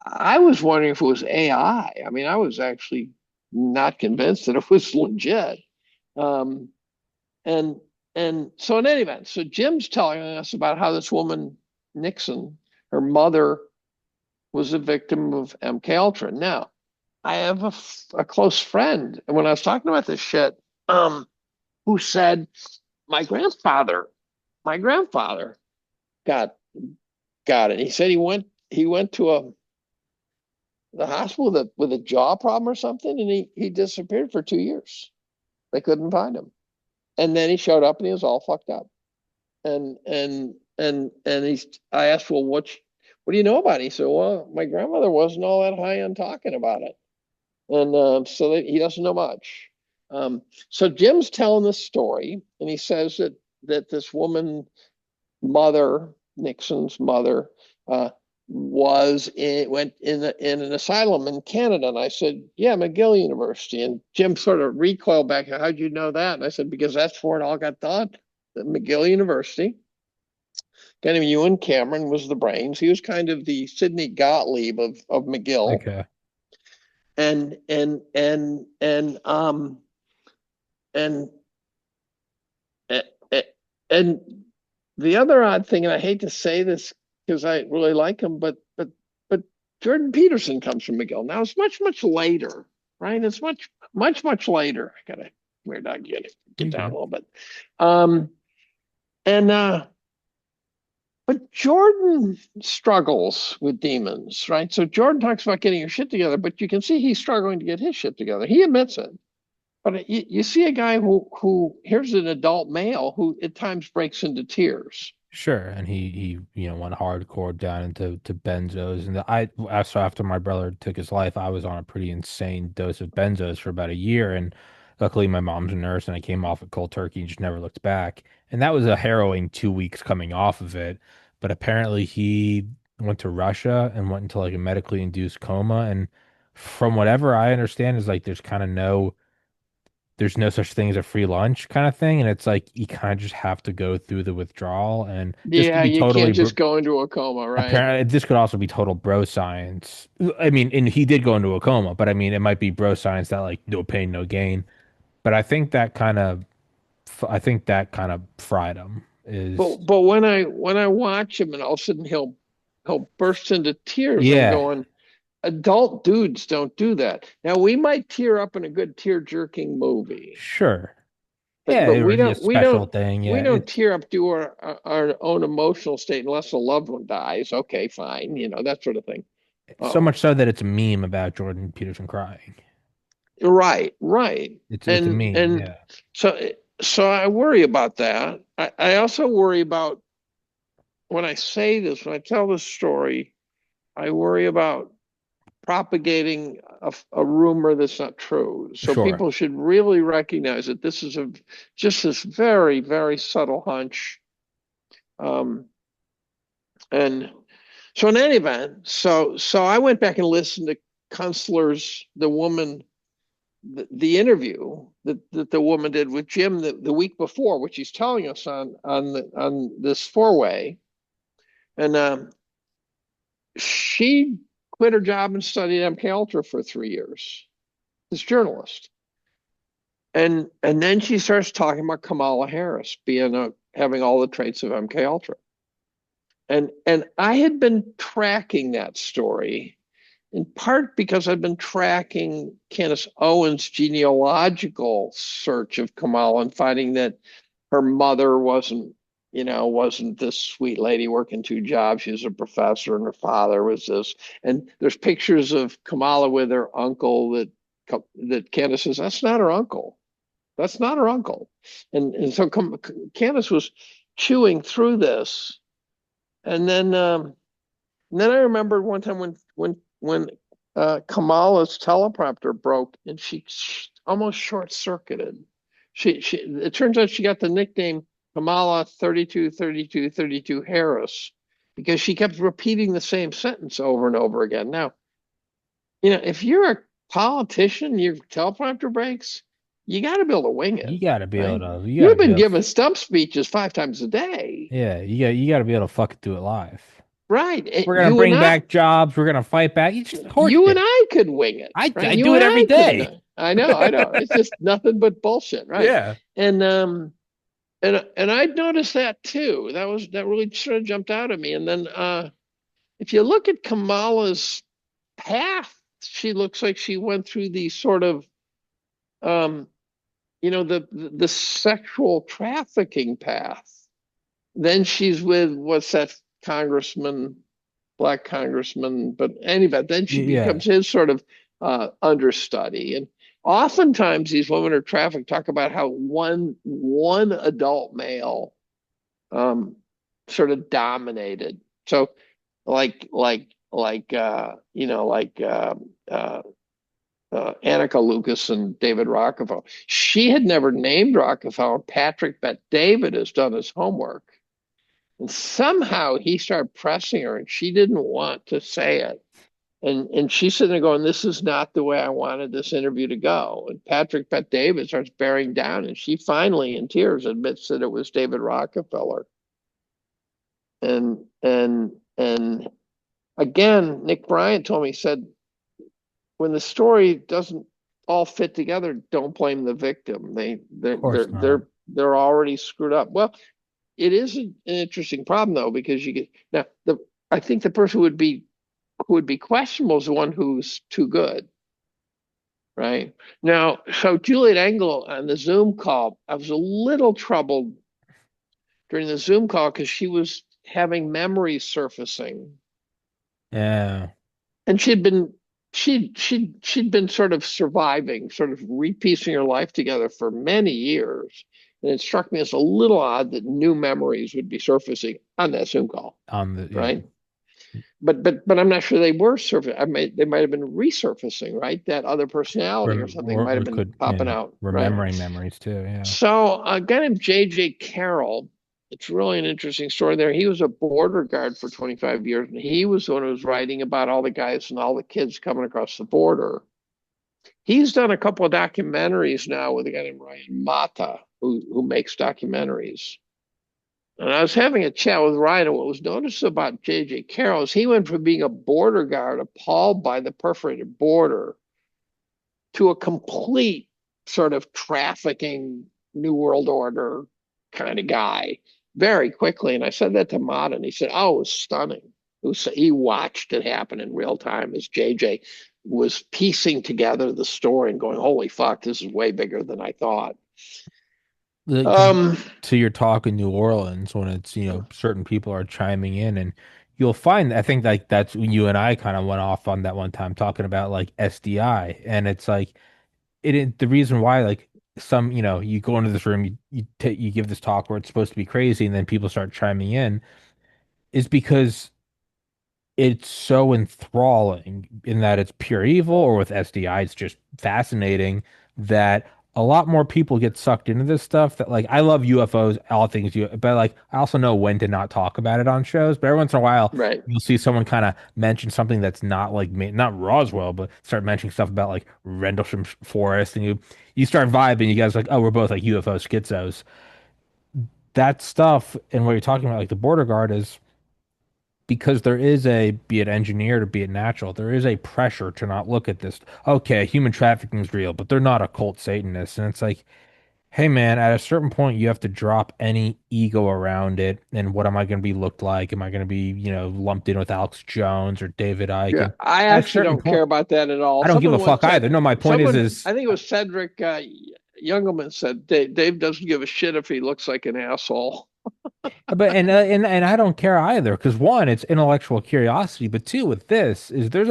I was wondering if it was AI. I mean, I was actually not convinced that it was legit. Um, and and so in any event, so Jim's telling us about how this woman, Nixon, her mother was a victim of MK Ultra. Now, I have a close friend, and when I was talking about this shit, who said my grandfather, my grandfather got got it. He said he went to the hospital with a jaw problem or something, and he disappeared for 2 years. They couldn't find him, and then he showed up and he was all fucked up. And I asked, well, what do you know about it? He said, well, my grandmother wasn't all that high on talking about it, and so he doesn't know much. So Jim's telling this story, and he says that this woman, mother, Nixon's mother, went in an asylum in Canada. And I said, yeah, McGill University. And Jim sort of recoiled back. How'd you know that? And I said, because that's where it all got done. At McGill University. Kind of Ewan Cameron was the brains. He was kind of the Sidney Gottlieb of McGill. Okay. And and and um and and the other odd thing, and I hate to say this because I really like him, but Jordan Peterson comes from McGill. Now it's much later, right? It's much later. I gotta weird dog get You down a good? little bit. Um and But Jordan struggles with demons, right? So Jordan talks about getting your shit together, but you can see he's struggling to get his shit together. He admits it. But you see a guy who here's an adult male who at times breaks into tears. Sure. And went hardcore down into benzos. And after my brother took his life, I was on a pretty insane dose of benzos for about a year. And luckily, my mom's a nurse, and I came off it cold turkey and just never looked back. And that was a harrowing 2 weeks coming off of it. But apparently, he went to Russia and went into like a medically induced coma. And from whatever I understand, is like there's kind of no there's no such thing as a free lunch kind of thing, and it's like you kind of just have to go through the withdrawal. And this could Yeah, be you totally can't just go into a coma, right? apparently this could also be total bro science. I mean, and he did go into a coma, but I mean, it might be bro science that like no pain, no gain. But I think that kind of fried him. Is But when I watch him and all of a sudden he'll burst into tears, I'm yeah, going, adult dudes don't do that. Now we might tear up in a good tear jerking movie, sure, but yeah, it would be a we special don't thing. we Yeah, don't it's tear up to our own emotional state unless a loved one dies. Okay, fine, that sort of thing. so Um, much so that it's a meme about Jordan Peterson crying. right, right, It's a meme. and Yeah, so so I worry about that. I also worry about when I say this, when I tell this story, I worry about propagating a rumor that's not true. So sure. people should really recognize that this is just this very, very subtle hunch. Um, and so in any event, so I went back and listened to Kunstler's, the woman, the interview that the woman did with Jim the week before, which he's telling us on this four-way. And she quit her job and studied MK Ultra for 3 years. This journalist, and then she starts talking about Kamala Harris having all the traits of MK Ultra, and I had been tracking that story in part because I've been tracking Candace Owens' genealogical search of Kamala and finding that her mother wasn't this sweet lady working two jobs. She was a professor, and her father was this. And there's pictures of Kamala with her uncle that Candace says that's not her uncle. That's not her uncle. And so Candace was chewing through this, and then I remembered one time when Kamala's teleprompter broke and she almost short circuited. She it turns out she got the nickname Kamala 32 Harris because she kept repeating the same sentence over and over again. Now, if you're a politician, your teleprompter breaks, you got to be able to wing it, right? You gotta You've be been able to, giving stump speeches 5 times a day, yeah, you gotta be able to fucking do it live. right? We're gonna You and bring I, back jobs. We're gonna fight back. You just you and horseshit. I could wing it, right? I You do it and every I could day. know. I know. It's just nothing but bullshit, right? Yeah. And I noticed that too. That really sort of jumped out at me. And then if you look at Kamala's path, she looks like she went through the sort of um, the sexual trafficking path. Then she's with what's that congressman, black congressman, but anyway, then she Yeah. becomes his sort of understudy. And oftentimes these women are trafficked talk about how one adult male sort of dominated. So like Annika Lucas and David Rockefeller. She had never named Rockefeller. Patrick Bet David has done his homework. And somehow he started pressing her and she didn't want to say it. And she's sitting there going, this is not the way I wanted this interview to go. And Patrick Bet David starts bearing down and she finally in tears admits that it was David Rockefeller. And again, Nick Bryant told me, he said, when the story doesn't all fit together, don't blame the victim. Of course not. They're already screwed up. Well, it is an interesting problem though, because you get now I think the person who would be questionable is the one who's too good, right? Now, so Juliet Engel on the Zoom call, I was a little troubled during the Zoom call because she was having memories surfacing, Yeah. and she'd been sort of surviving, sort of repiecing her life together for many years. And it struck me as a little odd that new memories would be surfacing on that Zoom call, On the yeah. right? But I'm not sure they were surfacing. They might have been resurfacing, right? That other personality or something might Or have been could popping yeah. out, right? Remembering memories too. Yeah. So a guy named J.J. Carroll, it's really an interesting story there. He was a border guard for 25 years, and he was the one who was writing about all the guys and all the kids coming across the border. He's done a couple of documentaries now with a guy named Ryan Mata, who makes documentaries. And I was having a chat with Ryan, and what was noticed about J.J. Carroll is he went from being a border guard appalled by the perforated border to a complete sort of trafficking New World Order kind of guy very quickly. And I said that to Mott, and he said, "Oh, it was stunning." He watched it happen in real time as JJ was piecing together the story and going, "Holy fuck, this is way bigger than I thought." Because Um, to your talk in New Orleans, when it's, certain people are chiming in, and you'll find, I think like that's when you and I kind of went off on that one time talking about like SDI. And it's like, the reason why, like, you go into this room, you give this talk where it's supposed to be crazy, and then people start chiming in, is because it's so enthralling in that it's pure evil, or with SDI, it's just fascinating that a lot more people get sucked into this stuff. That, like, I love UFOs, all things but like I also know when to not talk about it on shows. But every once in a while, right. you'll see someone kind of mention something that's not like not Roswell, but start mentioning stuff about like Rendlesham Forest, and you start vibing. You guys are like, oh, we're both like UFO schizos. That stuff, and what you're talking about, like the border guard, is because there is a, be it engineered or be it natural, there is a pressure to not look at this. Okay, human trafficking is real, but they're not a cult Satanist. And it's like, hey man, at a certain point, you have to drop any ego around it. And what am I going to be looked like? Am I going to be, lumped in with Alex Jones or David Icke? Yeah, And I at a actually certain don't care point, about that at all. I don't give a Someone once fuck either. said, No, my point I is, think it was Cedric Youngelman said, Dave doesn't give a shit if he looks like an asshole. but and I don't care either, because one, it's intellectual curiosity, but two, with this is there's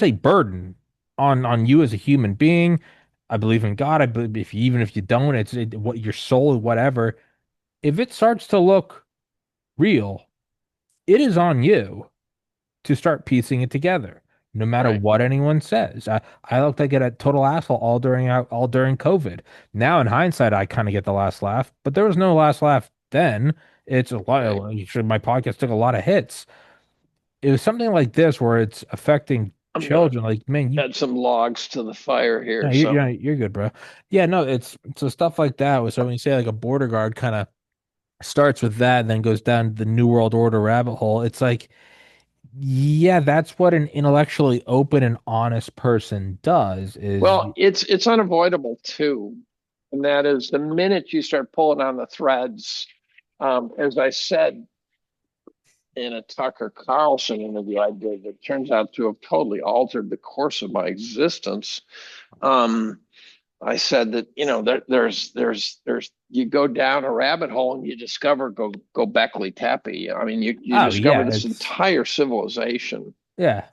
a burden on you as a human being. I believe in God. I believe, even if you don't, what your soul, whatever. If it starts to look real, it is on you to start piecing it together, no matter Right, what anyone says. I looked like a total asshole all during COVID. Now in hindsight, I kind of get the last laugh, but there was no last laugh then. It's a lot. right. My podcast took a lot of hits. It was something like this where it's affecting I'm gonna children. Like, man, add some logs to the fire no, here. So, you're good, bro. Yeah, no, it's so stuff like that. So when you say like a border guard kind of starts with that, and then goes down the New World Order rabbit hole, it's like, yeah, that's what an intellectually open and honest person does. Is well, it's unavoidable too, and that is the minute you start pulling on the threads. As I said in a Tucker Carlson interview I did, that turns out to have totally altered the course of my existence. Um, I said that there's you go down a rabbit hole and you discover go Beckley Tepe. I mean, you oh discover yeah, this it's entire civilization, yeah.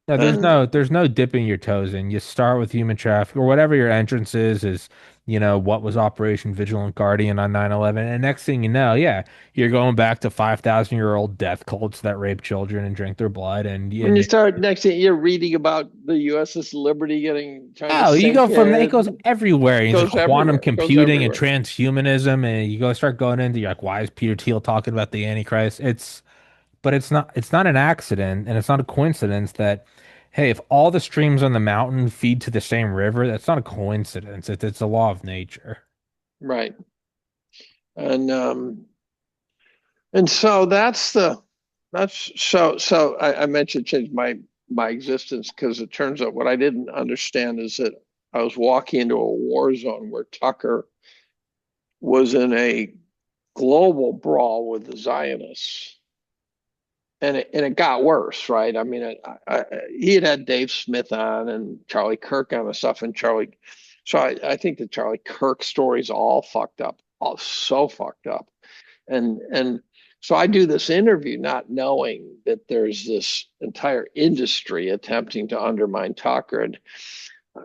No, and there's no dipping your toes in. You start with human traffic, or whatever your entrance is, what was Operation Vigilant Guardian on 9/11. And next thing you know, yeah, you're going back to 5,000-year-old death cults that rape children and drink their blood. when you start next thing you're reading about the USS Liberty trying to oh, you go sink from, it it. goes everywhere. It You just goes quantum everywhere. It goes computing and everywhere. transhumanism, and you go start going into, you're like, why is Peter Thiel talking about the Antichrist? But it's not an accident, and it's not a coincidence that, hey, if all the streams on the mountain feed to the same river, that's not a coincidence. It's a law of nature. Right. And so I mentioned change my existence because it turns out what I didn't understand is that I was walking into a war zone where Tucker was in a global brawl with the Zionists. And it got worse, right? I mean, he had Dave Smith on and Charlie Kirk on the stuff, and I think the Charlie Kirk story's all fucked up, all so fucked up. And so I do this interview not knowing that there's this entire industry attempting to undermine Tucker. And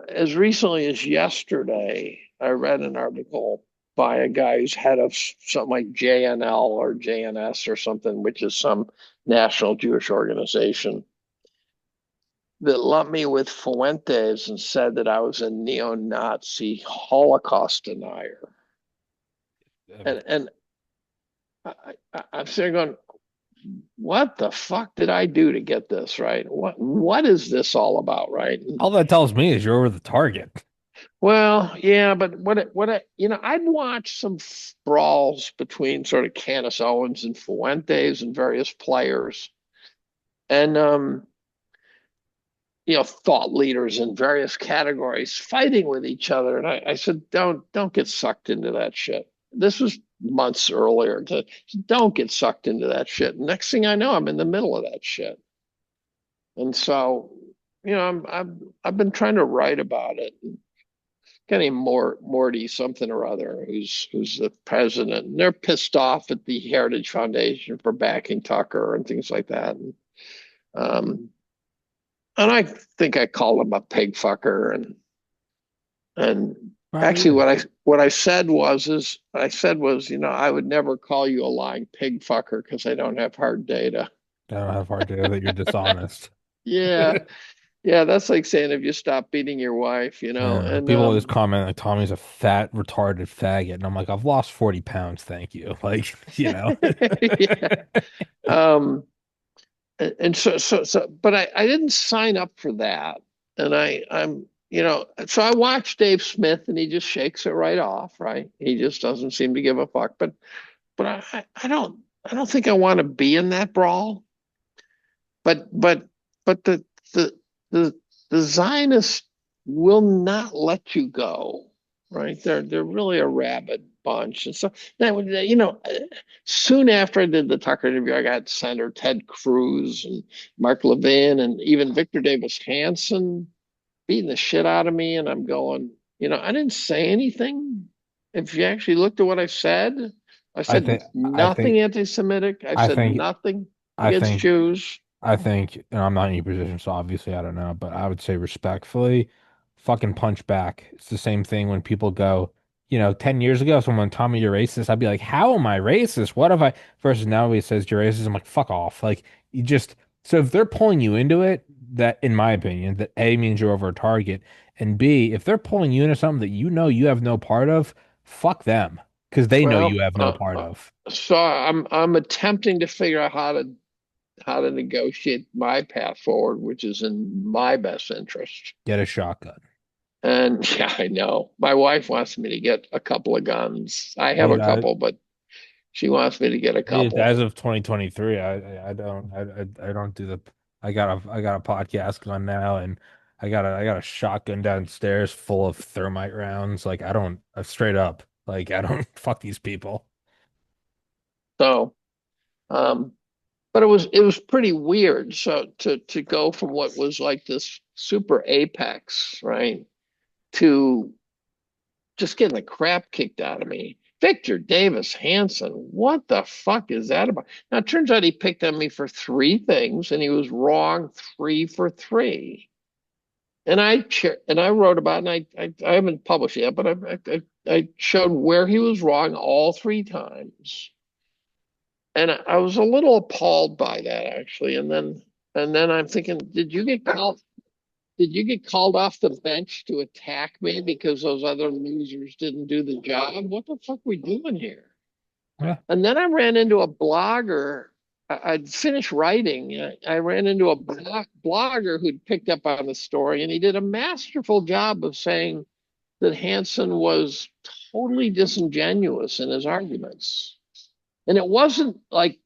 as recently as yesterday, I read an article by a guy who's head of something like JNL or JNS or something, which is some national Jewish organization, that lumped me with Fuentes and said that I was a neo-Nazi Holocaust denier. And I'm sitting going, what the fuck did I do to get this, right? What is this all about, right? All that tells me is you're over the target. Well, yeah, but I'd watch some brawls between sort of Candace Owens and Fuentes and various players, and thought leaders in various categories fighting with each other. And I said, don't get sucked into that shit. This was months earlier. Don't get sucked into that shit. Next thing I know, I'm in the middle of that shit. And so, I've been trying to write about it. Getting Morty something or other, who's the president, and they're pissed off at the Heritage Foundation for backing Tucker and things like that. Um, and I think I called him a pig fucker, and Probably actually is. what I said was, I would never call you a lying pig fucker because I don't have hard data. I don't have hard data that you're dishonest. Yeah, yeah, that's like saying if you stop beating your wife, Yeah. and People always comment like Tommy's a fat, retarded faggot. And I'm like, I've lost 40 pounds, thank you. Like, you know. yeah. Um, and but I didn't sign up for that. And so I watched Dave Smith and he just shakes it right off, right? He just doesn't seem to give a fuck. But I don't think I want to be in that brawl. But but the the the Zionists will not let you go, right? They're really a rabid bunch, and so that would soon after I did the Tucker interview, I got Senator Ted Cruz and Mark Levin and even Victor Davis Hanson beating the shit out of me, and I'm going, I didn't say anything. If you actually looked at what I I said think I nothing think anti-Semitic. I I said think nothing I against think Jews. and I'm not in your position, so obviously I don't know, but I would say respectfully, fucking punch back. It's the same thing when people go, 10 years ago, someone told me you're racist, I'd be like, how am I racist? What have I? Versus now he says you're racist, I'm like, fuck off. Like, you just, so if they're pulling you into it, that, in my opinion, that A means you're over a target, and B, if they're pulling you into something that you have no part of, fuck them, because they know you Well, have no part of. so I'm attempting to figure out how to negotiate my path forward, which is in my best interest. Get a shotgun. And yeah, I know my wife wants me to get a couple of guns. I have a Yeah, couple, but she wants me to get a couple. as of 2023, I don't do the I got a podcast going now, and I got a shotgun downstairs full of thermite rounds. Like I don't straight up like I don't fuck these people. So, um, but it was pretty weird. So to go from what was like this super apex, right, to just getting the crap kicked out of me. Victor Davis Hanson, what the fuck is that about? Now, it turns out he picked on me for three things, and he was wrong three for three. And I wrote about it, and I haven't published it yet, but I showed where he was wrong all three times, and I was a little appalled by that actually. And then I'm thinking, did you get called off the bench to attack me because those other losers didn't do the job? What the fuck are we doing here? Yeah. And then I ran into a blogger. I'd finished writing. I ran into a blogger who'd picked up on the story, and he did a masterful job of saying that Hansen was totally disingenuous in his arguments. And it wasn't like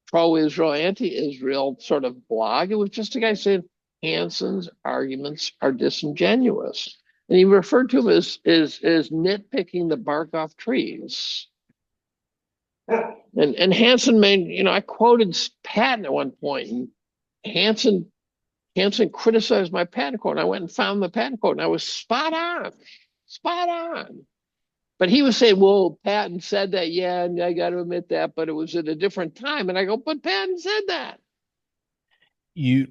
pro-Israel, anti-Israel sort of blog. It was just a guy saying Hanson's arguments are disingenuous. And he referred to him as nitpicking the bark off trees. And Hansen made, I quoted Patton at one point, and Hansen Hansen criticized my patent quote. And I went and found the patent quote, and I was spot on. But he was saying, "Well, Patton said that, yeah, and I got to admit that, but it was at a different time." And I go, "But Patton said that." You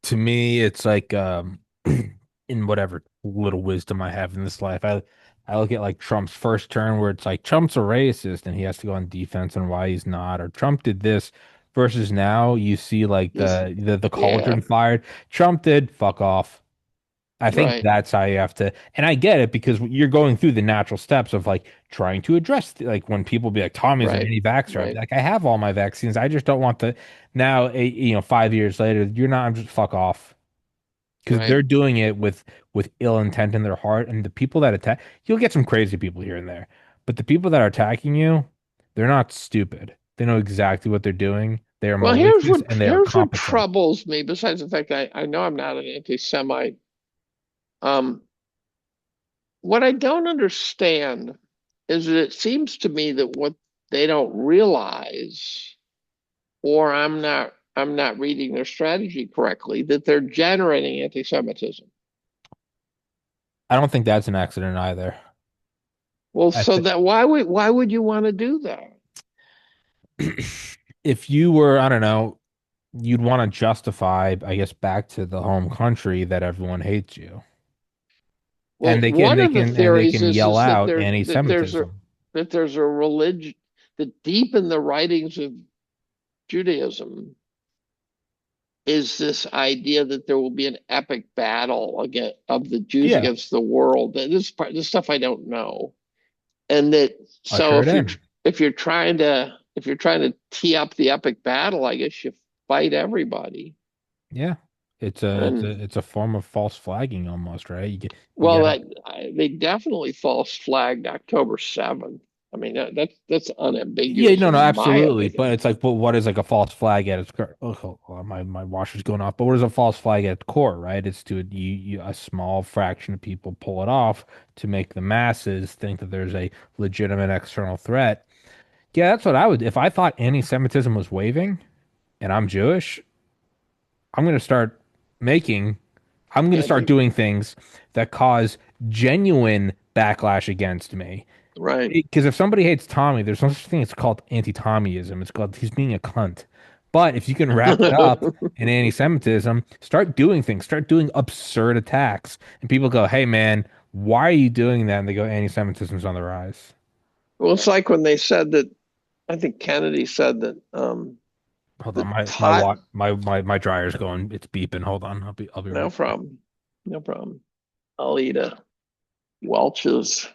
To me, it's like in whatever little wisdom I have in this life, I look at like Trump's first term where it's like Trump's a racist and he has to go on defense and why he's not, or Trump did this versus now you see like He's, the yeah, cauldron fired. Trump did fuck off. I think Right, that's how you have to, and I get it because you're going through the natural steps of like trying to address, like when people be like, Tommy's an right, anti-vaxxer, I'd be right, like, I have all my vaccines. I just don't want the, now, 5 years later, you're not, I'm just fuck off. Because right. they're doing it with ill intent in their heart. And the people that attack, you'll get some crazy people here and there. But the people that are attacking you, they're not stupid. They know exactly what they're doing. They are Well, malicious and they are here's what competent. troubles me. Besides the fact I know I'm not an anti-Semite. Um, what I don't understand is that it seems to me that what they don't realize, or I'm not reading their strategy correctly, that they're generating anti-Semitism. I don't think that's an accident either. Well, I so think that why would you want to do that? if you were, I don't know, you'd want to justify, I guess, back to the home country that everyone hates you. And Well, one of the they theories can yell is that out anti-Semitism. there's a religion that deep in the writings of Judaism is this idea that there will be an epic battle against of the Jews Yeah, against the world. And this stuff I don't know. And that so usher it in. if you're trying to tee up the epic battle, I guess you fight everybody. Yeah. And It's a form of false flagging almost, right? You well, gotta they definitely false flagged October 7th. I mean that's Yeah, unambiguous no, no, in my absolutely. But opinion. it's like, but what is like a false flag at its core? Oh, hold on, my washer's going off. But what is a false flag at its core, right? It's to a small fraction of people pull it off to make the masses think that there's a legitimate external threat. Yeah, that's what I would. If I thought anti-Semitism was waving and I'm Jewish, I'm gonna start making, I'm gonna Yeah, I start think doing things that cause genuine backlash against me. right. Because if somebody hates Tommy, there's no such thing as called anti-Tommyism. It's called he's being a cunt. But if you can wrap it up in anti-Semitism, start doing things, start doing absurd attacks, and people go, "Hey, man, why are you doing that?" And they go, "Anti-Semitism's on the rise." Well, it's like when they said that I think Kennedy said that Hold on, the pot my dryer's going. It's beeping. Hold on, I'll be no right back. problem. No problem. I'll eat a Welch's,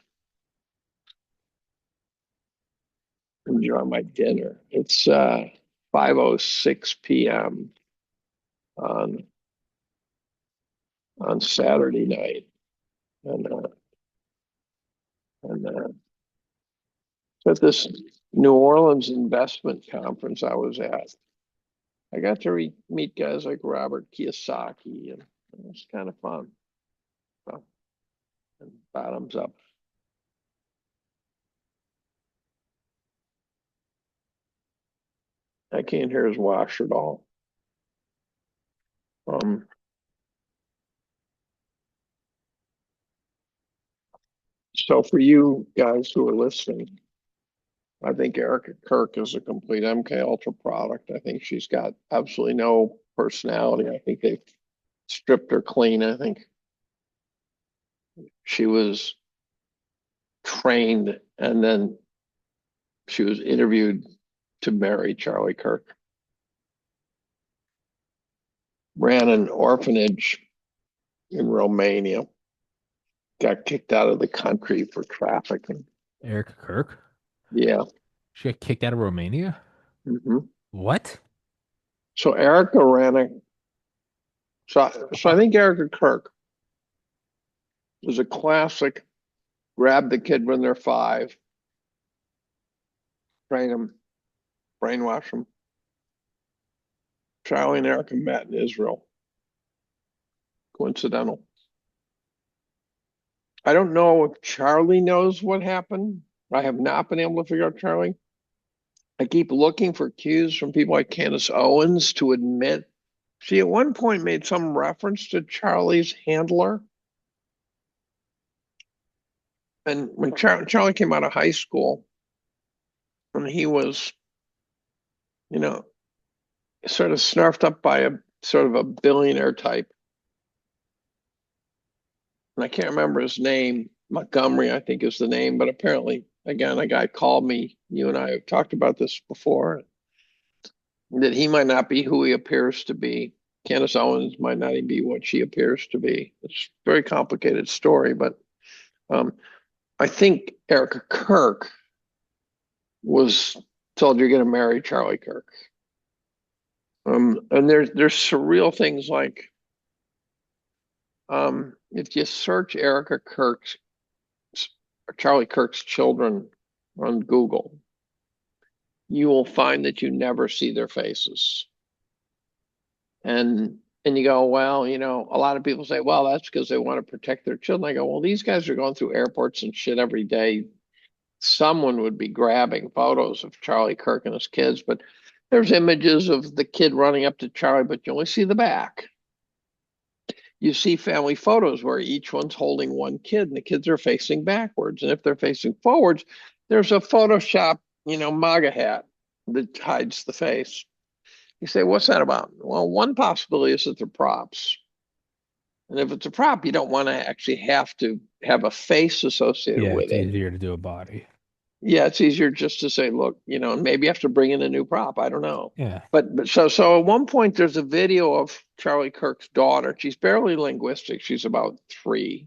enjoy my dinner. It's 5:06 p.m. on Saturday night. And at this New Orleans investment conference I was at, I got to meet guys like Robert Kiyosaki, and it was kind of fun. So, and bottoms up. I can't hear his washer at all. Um, so for you guys who are listening, I think Erica Kirk is a complete MK Ultra product. I think she's got absolutely no personality. I think they've stripped her clean. I think she was trained and then she was interviewed to marry Charlie Kirk. Ran an orphanage in Romania, got kicked out of the country for trafficking. Eric Kirk? Yeah. She got kicked out of Romania? Hmm. What? So Erica ran a so I think Erica Kirk was a classic grab the kid when they're 5, train them, brainwash them. Charlie and Erica met in Israel. Coincidental. I don't know if Charlie knows what happened. I have not been able to figure out Charlie. I keep looking for cues from people like Candace Owens to admit she at one point made some reference to Charlie's handler. And when Charlie came out of high school, and he was, you know, sort of snarfed up by a sort of a billionaire type, and I can't remember his name. Montgomery, I think, is the name, but apparently, again, a guy called me. You and I have talked about this before, that he might not be who he appears to be. Candace Owens might not even be what she appears to be. It's a very complicated story, but um, I think Erica Kirk was told you're going to marry Charlie Kirk. And there's surreal things like if you search Erica Kirk's Charlie Kirk's children on Google, you will find that you never see their faces. And you go, well, a lot of people say, well, that's because they want to protect their children. I go, well, these guys are going through airports and shit every day. Someone would be grabbing photos of Charlie Kirk and his kids, but there's images of the kid running up to Charlie, but you only see the back. You see family photos where each one's holding one kid and the kids are facing backwards. And if they're facing forwards, there's a Photoshop, MAGA hat that hides the face. You say, what's that about? Well, one possibility is that they're props. And if it's a prop, you don't want to actually have to have a face associated Yeah, with it's it. easier to do a body. Yeah, it's easier just to say, look, and maybe you have to bring in a new prop. I don't know. Yeah. But so at one point there's a video of Charlie Kirk's daughter. She's barely linguistic. She's about 3.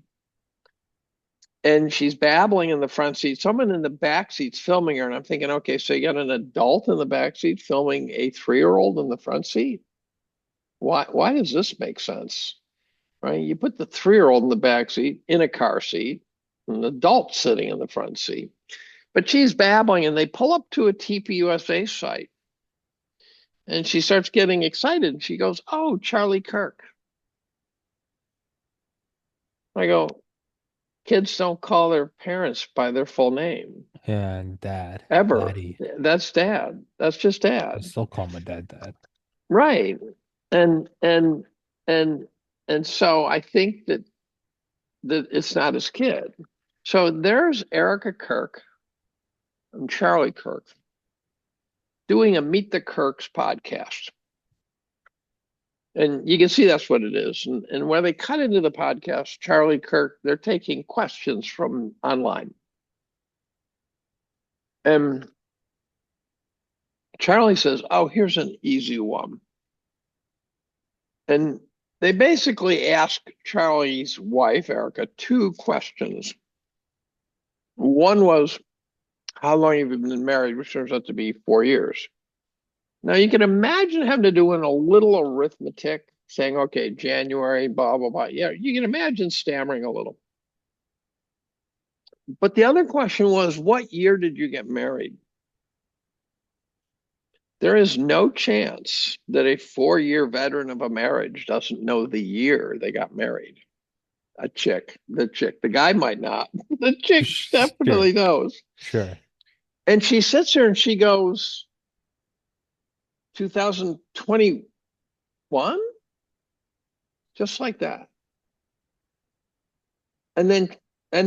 And she's babbling in the front seat. Someone in the back seat's filming her. And I'm thinking, okay, so you got an adult in the back seat filming a 3-year-old in the front seat. Why does this make sense? Right? You put the 3-year-old in the back seat in a car seat, and an adult sitting in the front seat. But she's babbling, and they pull up to a TPUSA site. And she starts getting excited. And she goes, oh, Charlie Kirk. I go, kids don't call their parents by their full name And dad, ever. daddy. That's dad. That's just I dad. still call my dad dad. Right. And and and and so I think that it's not his kid. So there's Erica Kirk and Charlie Kirk doing a Meet the Kirks podcast. And you can see that's what it is. And when they cut into the podcast, Charlie Kirk, they're taking questions from online. And Charlie says, oh, here's an easy one. And they basically ask Charlie's wife, Erica, 2 questions. One was, how long have you been married? Which turns out to be 4 years. Now you can imagine having to do a little arithmetic, saying, okay, January, blah, blah, blah. Yeah, you can imagine stammering a little. But the other question was, what year did you get married? There is no chance that a 4-year veteran of a marriage doesn't know the year they got married. The guy might not. The chick Sure, definitely knows. sure. And she sits there and she goes, 2021? Just like that. And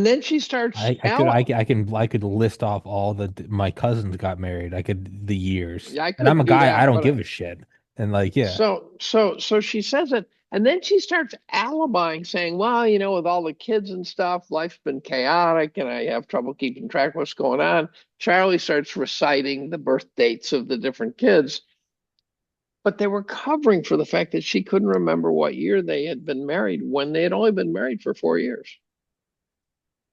then she starts I could list off all the my cousins got married. I could the years. yeah, I And I'm a couldn't do guy, I that, don't but give a shit. And like, yeah. so she says it, and then she starts alibying, saying, well, with all the kids and stuff, life's been chaotic and I have trouble keeping track of what's going on. Charlie starts reciting the birth dates of the different kids, but they were covering for the fact that she couldn't remember what year they had been married when they had only been married for 4 years.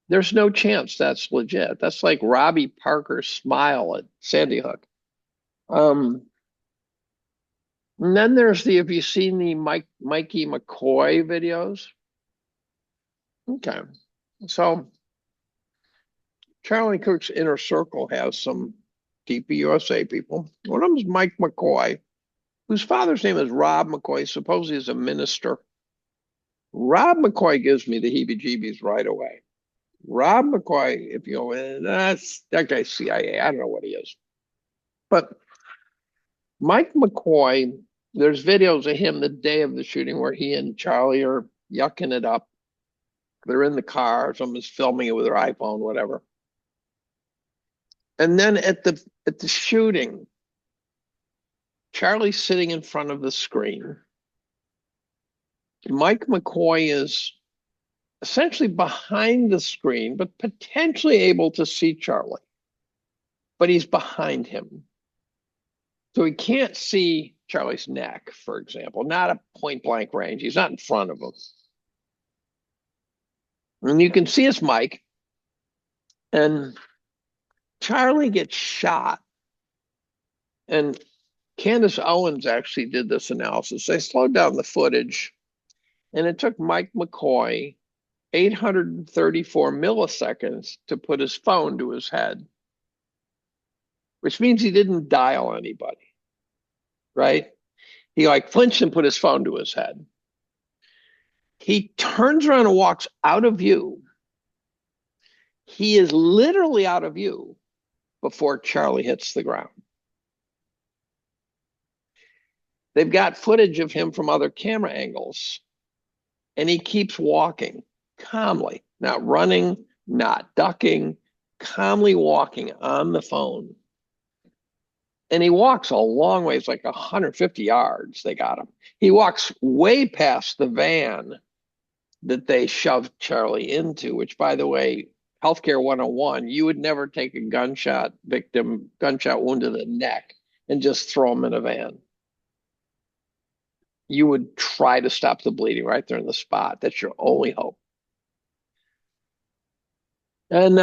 There's no chance that's legit. That's like Robbie Parker's smile at Sandy Hook. Um, and then there's have you seen the Mikey McCoy videos? Okay. So Charlie Cook's inner circle has some TPUSA people. One of them is Mike McCoy, whose father's name is Rob McCoy. Supposedly he's a minister. Rob McCoy gives me the heebie-jeebies right away. Rob McCoy, if you go in, that guy's CIA. I don't know what he is. But Mike McCoy, there's videos of him the day of the shooting where he and Charlie are yucking it up. They're in the car, someone's filming it with their iPhone, whatever. And then at the shooting, Charlie's sitting in front of the screen. Mike McCoy is essentially behind the screen, but potentially able to see Charlie. But he's behind him. So he can't see Charlie's neck, for example, not a point blank range. He's not in front of him. And you can see his mic, and Charlie gets shot. And Candace Owens actually did this analysis. They slowed down the footage, and it took Mike McCoy 834 milliseconds to put his phone to his head, which means he didn't dial anybody, right? He like flinched and put his phone to his head. He turns around and walks out of view. He is literally out of view before Charlie hits the ground. They've got footage of him from other camera angles, and he keeps walking calmly, not running, not ducking, calmly walking on the phone. And he walks a long ways, like 150 yards. They got him. He walks way past the van that they shoved Charlie into, which, by the way, healthcare 101, you would never take a gunshot wound to the neck and just throw him in a van. You would try to stop the bleeding right there in the spot. That's your only hope. And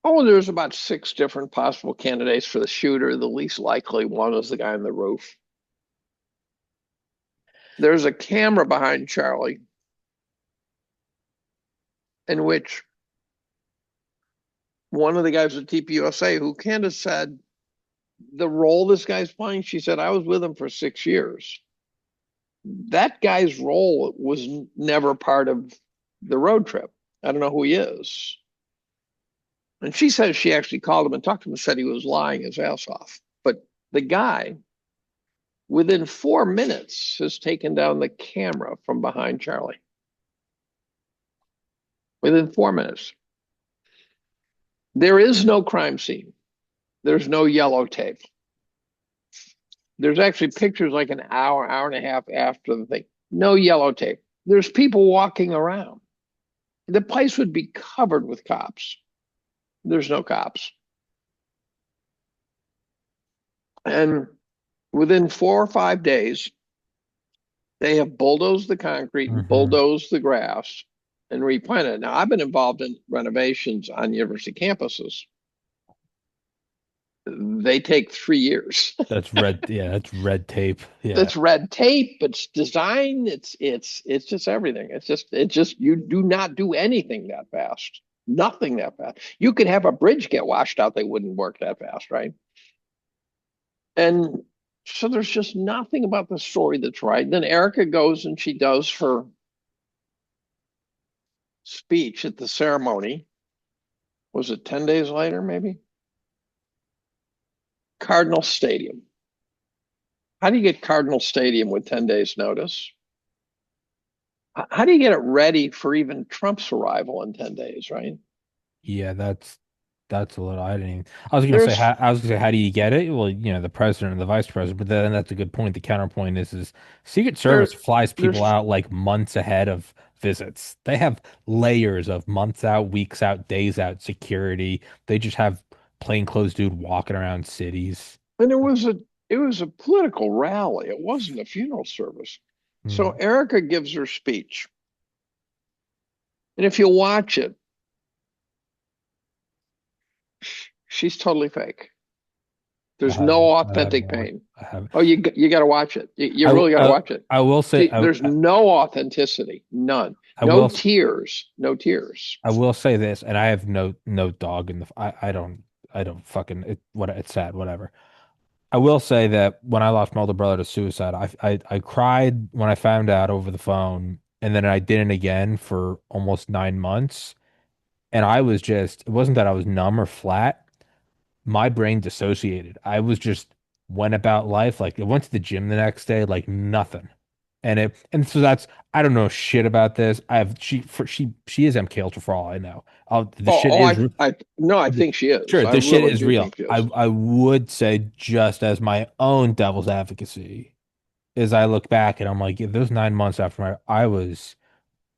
there's about 6 different possible candidates for the shooter. The least likely one is the guy on the roof. There's a camera behind Charlie in which one of the guys at TPUSA, who Candace said, the role this guy's playing, she said, I was with him for 6 years. That guy's role was never part of the road trip. I don't know who he is. And she says she actually called him and talked to him and said he was lying his ass off. But the guy, within 4 minutes, has taken down the camera from behind Charlie. Within 4 minutes. There is no crime scene. There's no yellow tape. There's actually pictures like an hour, hour and a half after the thing. No yellow tape. There's people walking around. The place would be covered with cops. There's no cops. And within 4 or 5 days, they have bulldozed the concrete, Mm-hmm. bulldozed the grass, and replanted it. Now, I've been involved in renovations on university campuses. They take 3 years. That's red. Yeah, that's red tape. Yeah. It's red tape, it's design, it's just everything. It's just you do not do anything that fast. Nothing that fast. You could have a bridge get washed out, they wouldn't work that fast, right? And so there's just nothing about the story that's right. Then Erica goes and she does her speech at the ceremony. Was it 10 days later, maybe? Cardinal Stadium. How do you get Cardinal Stadium with 10 days notice? How do you get it ready for even Trump's arrival in 10 days, right? Yeah, that's a little. I didn't even. I was gonna say There's how. I was gonna say how do you get it? Well, the president and the vice president. But then that's a good point. The counterpoint is Secret Service there flies people there's out like months ahead of visits. They have layers of months out, weeks out, days out security. They just have plainclothes dude walking around cities. and it was a political rally. It wasn't a funeral service. So Mm. Erica gives her speech. And if you watch it, she's totally fake. I There's no haven't. I haven't authentic watched. pain. I haven't. Oh, you got to watch it. You I, really got to I watch it. I will say. There's no authenticity, none. I No will. tears, no tears. I will say this, and I have no dog in the. I don't fucking what it's sad, whatever. I will say that when I lost my older brother to suicide, I cried when I found out over the phone, and then I didn't again for almost 9 months. And I was just, it wasn't that I was numb or flat. My brain dissociated. I was just went about life like I went to the gym the next day like nothing. And so that's I don't know shit about this. I have she is MK Ultra for all I know. The Oh, shit oh, is I no, I think she is. sure, I the shit really is do real. think she is. I would say just as my own devil's advocacy is I look back and I'm like, yeah, those 9 months after I was,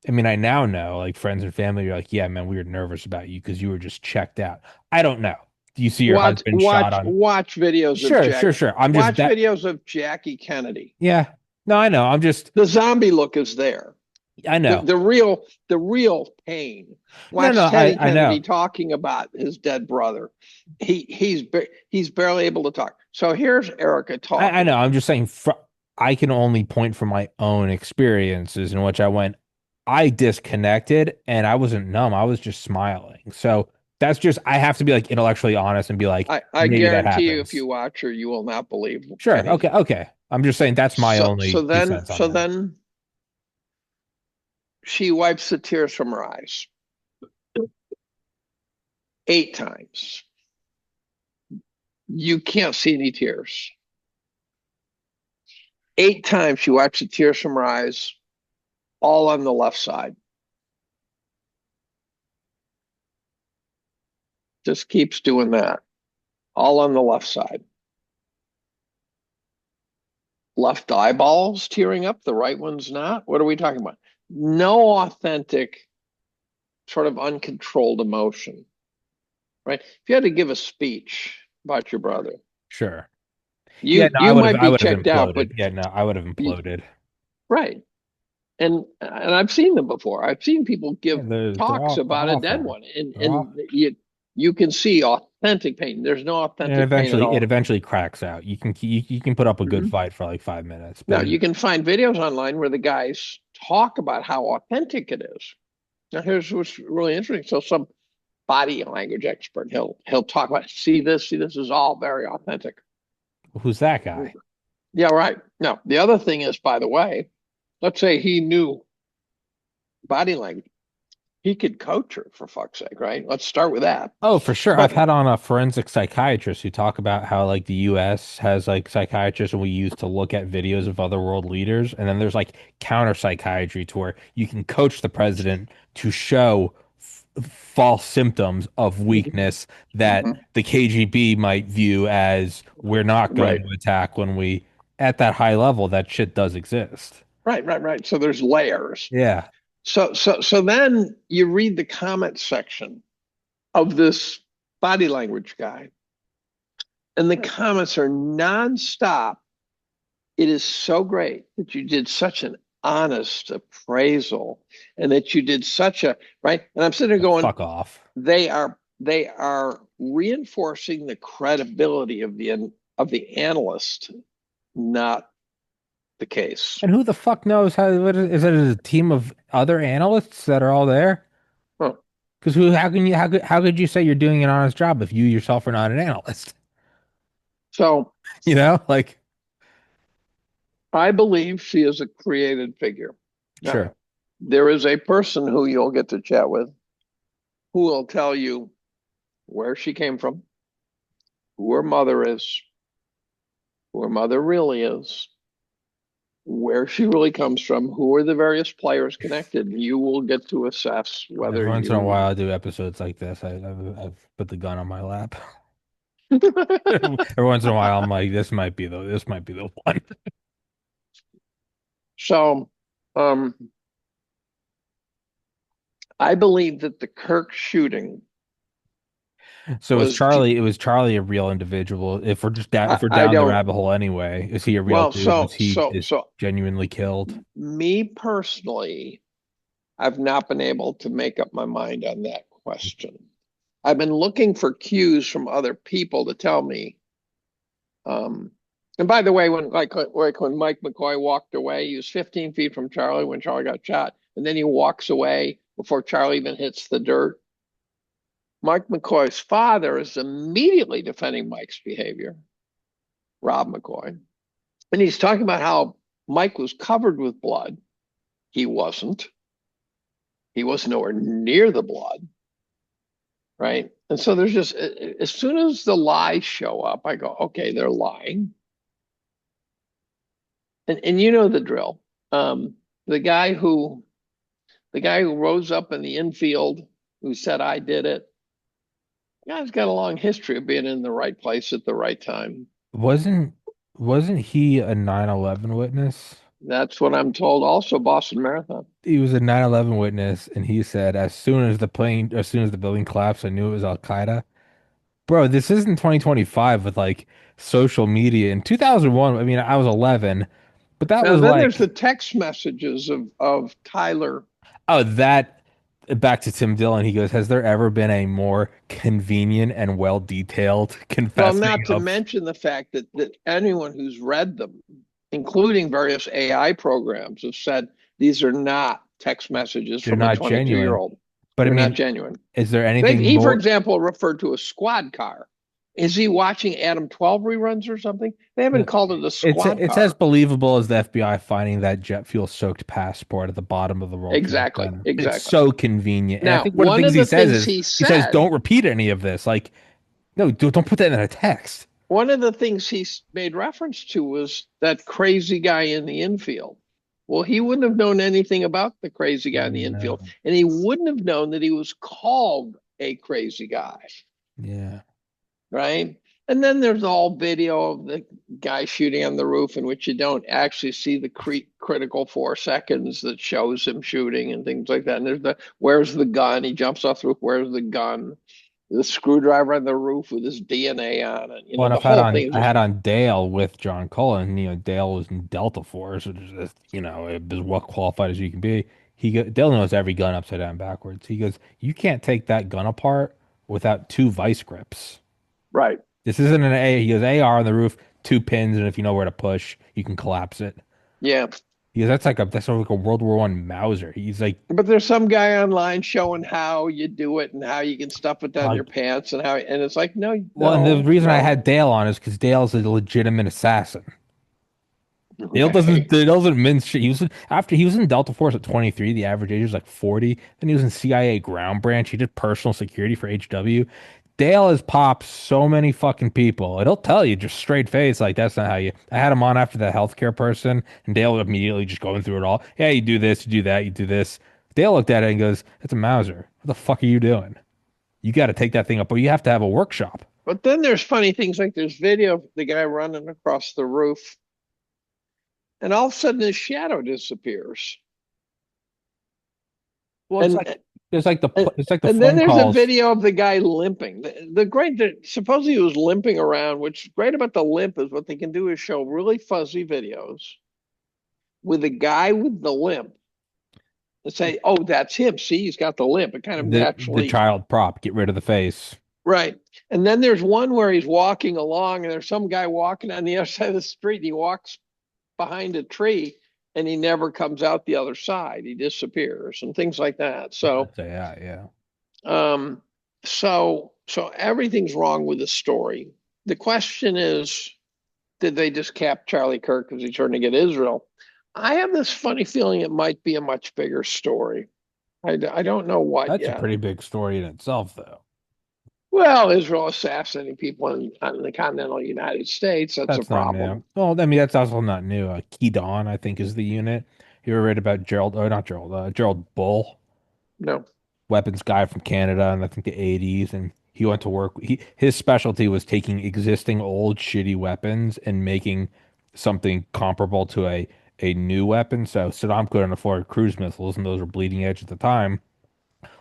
I mean, I now know like friends and family are like, yeah, man, we were nervous about you because you were just checked out. I don't know. you see your Watch husband shot watch on. watch videos of Sure, Jack. sure, sure. I'm just Watch that. videos of Jackie Kennedy. Yeah. No, I know. I'm just. The zombie look is there. I The know. the real the real pain. No, no. Watch I Teddy I know. Kennedy talking about his dead brother. He's barely able to talk. So here's Erica I talking. know. I'm just saying. I can only point from my own experiences in which I went. I disconnected and I wasn't numb. I was just smiling. So that's just. I have to be like intellectually honest and be like, I maybe that guarantee you, if happens. you watch her, you will not believe Sure. Okay. anything. Okay. I'm just saying that's my So only so two then cents on so that. then she wipes the tears from her eyes 8 times. You can't see any tears. 8 times she wipes the tears from her eyes, all on the left side. Just keeps doing that, all on the left side. Left eyeballs tearing up, the right one's not. What are we talking about? No authentic, sort of uncontrolled emotion, right? If you had to give a speech about your brother, Sure. Yeah. you No, you might I be would have checked out, imploded. but Yeah. No, I would have imploded. right. And I've seen them before. I've seen people Yeah. give talks They're about a dead awful. one, and They're awful. you can see authentic pain. There's no And authentic pain at it all. eventually cracks out. You can put up a good Mhm. fight for like 5 minutes, but Now it, you can find videos online where the guys talk about how authentic it is. Now here's what's really interesting. So some body language expert, he'll talk about, see this is all very authentic. who's that guy? Yeah, right. Now the other thing is, by the way, let's say he knew body language. He could coach her, for fuck's sake, right? Let's start with that. Oh, for sure. I've But had on a forensic psychiatrist who talk about how like the US has like psychiatrists and we use to look at videos of other world leaders. And then there's like counter psychiatry to where you can coach the president to show false symptoms of weakness that Mhm. the KGB might view as we're not going Right, to attack when we at that high level that shit does exist. right. So there's layers. Yeah. So then you read the comment section of this body language guy, and the comments are nonstop. It is so great that you did such an honest appraisal, and that you did such a right. And I'm sitting there going, Fuck off. they are reinforcing the credibility of the analyst, not the case. And who the fuck knows how what is it a team of other analysts that are all there? Huh. Because how could you say you're doing an honest job if you yourself are not an analyst? So You know, like I believe she is a created figure. Now, sure. there is a person who you'll get to chat with who will tell you where she came from, who her mother is, who her mother really is, where she really comes from, who are the various players connected. You will get to assess Every whether once in a you. while, I do episodes like this. I've put the gun on my lap. Every once in a while, I'm like, this might be the one. So, um, I believe that the Kirk shooting So was. It was Charlie a real individual? If we're I down the don't. rabbit hole anyway, is he a real Well, dude? Was so he so is so genuinely killed? me personally, I've not been able to make up my mind on that question. I've been looking for cues from other people to tell me. Um, and by the way, when Mike McCoy walked away, he was 15 feet from Charlie when Charlie got shot, and then he walks away before Charlie even hits the dirt. Mike McCoy's father is immediately defending Mike's behavior, Rob McCoy, and he's talking about how Mike was covered with blood. He wasn't. He was nowhere near the blood, right? And so there's just, as soon as the lies show up, I go, okay, they're lying. And you know the drill. Um, the guy who the guy who rose up in the infield, who said I did it, the guy's got a long history of being in the right place at the right time. Wasn't wasn't he a 9/11 witness? That's what I'm told. Also, Boston Marathon. He was a 9/11 witness, and he said as soon as the building collapsed, I knew it was Al Qaeda. bro, this isn't 2025 with like social media. In 2001, I mean, I was 11, but that Now was then there's the like, text messages of Tyler. oh, that back to Tim Dillon. He goes, has there ever been a more convenient and well detailed Well, confessing not to of mention the fact that anyone who's read them, including various AI programs, have said these are not text messages they're from a not 22-year genuine? old. But I They're not mean, genuine. is there They've, anything he, for more? example, referred to a squad car. Is he watching Adam 12 reruns or something? They haven't called it a squad It's as car. believable as the FBI finding that jet fuel soaked passport at the bottom of the World Trade Exactly, Center. It's exactly. so convenient. And I Now, think one of the one things of he the says things is he he says, said, don't repeat any of this. Like, no, don't put that in a text. one of the things he made reference to was that crazy guy in the infield. Well, he wouldn't have known anything about the crazy guy in the infield, No. and he wouldn't have known that he was called a crazy guy, Yeah. right? And then there's all video of the guy shooting on the roof in which you don't actually see the critical 4 seconds that shows him shooting and things like that. And there's the where's the gun? He jumps off the roof. Where's the gun? The screwdriver on the roof with his DNA on it. Well, and The whole thing is I just had on Dale with John Cullen. You know, Dale was in Delta Force, which is just, you know, as well qualified as you can be. Dale knows every gun upside down backwards. He goes, you can't take that gun apart without two vice grips. right. This isn't an A. He goes AR on the roof, two pins, and if you know where to push, you can collapse it. Yeah. He goes, that's sort of like a World War One Mauser. He's But there's some guy online showing how you do it and how you can stuff it down your like, pants and it's like, no, well, and the no, reason I no. had Dale on is because Dale's a legitimate assassin. Okay. Dale doesn't mince shit. He was in Delta Force at 23. The average age was like 40. Then he was in CIA ground branch. He did personal security for HW. Dale has popped so many fucking people. It'll tell you just straight face, like that's not how you. I had him on after the healthcare person, and Dale was immediately just going through it all. Yeah, you do this, you do that, you do this. Dale looked at it and goes, "It's a Mauser. What the fuck are you doing? You got to take that thing up, but you have to have a workshop." But then there's funny things like there's video of the guy running across the roof and all of a sudden his shadow disappears. Well, And it's like the and then phone there's a calls. video of the guy limping. Supposedly he was limping around, which is great about the limp is what they can do is show really fuzzy videos with a guy with the limp and say, oh, that's him. See, he's got the limp. It kind of The naturally, child prop, get rid of the face. right. And then there's one where he's walking along and there's some guy walking on the other side of the street. And he walks behind a tree and he never comes out the other side. He disappears and things like that. I'd say, yeah, yeah. Um, so everything's wrong with the story. The question is, did they just cap Charlie Kirk because he's trying to get Israel? I have this funny feeling it might be a much bigger story. I don't know what That's a yet. pretty big story in itself, though. Well, Israel assassinating people in the continental United States, that's a That's not new. problem. Well, I mean, that's also not new. Key Dawn, I think, is the unit. You ever read about Gerald, or not Gerald, Gerald Bull, No. weapons guy from Canada in I think the 80s, and he went to work. His specialty was taking existing old shitty weapons and making something comparable to a new weapon. So Saddam couldn't afford cruise missiles, and those were bleeding edge at the time.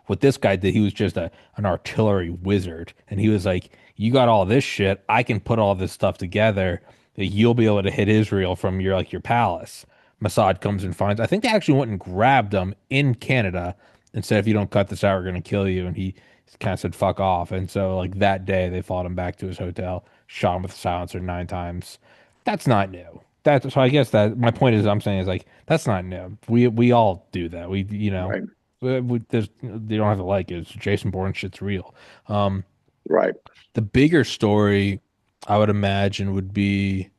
What this guy did, he was just an artillery wizard, and he was like, "You got all this shit. I can put all this stuff together that you'll be able to hit Israel from your palace." Mossad comes and finds. I think they actually went and grabbed him in Canada and said, "If you don't cut this out, we're gonna kill you." And he kind of said, "Fuck off." And so, like that day, they followed him back to his hotel, shot him with a silencer 9 times. That's not new. That's so. I guess that my point is, I'm saying is like that's not new. We all do that. Right. They don't have to like it. It's Jason Bourne shit's real. Um, Right. the bigger story, I would imagine, would be,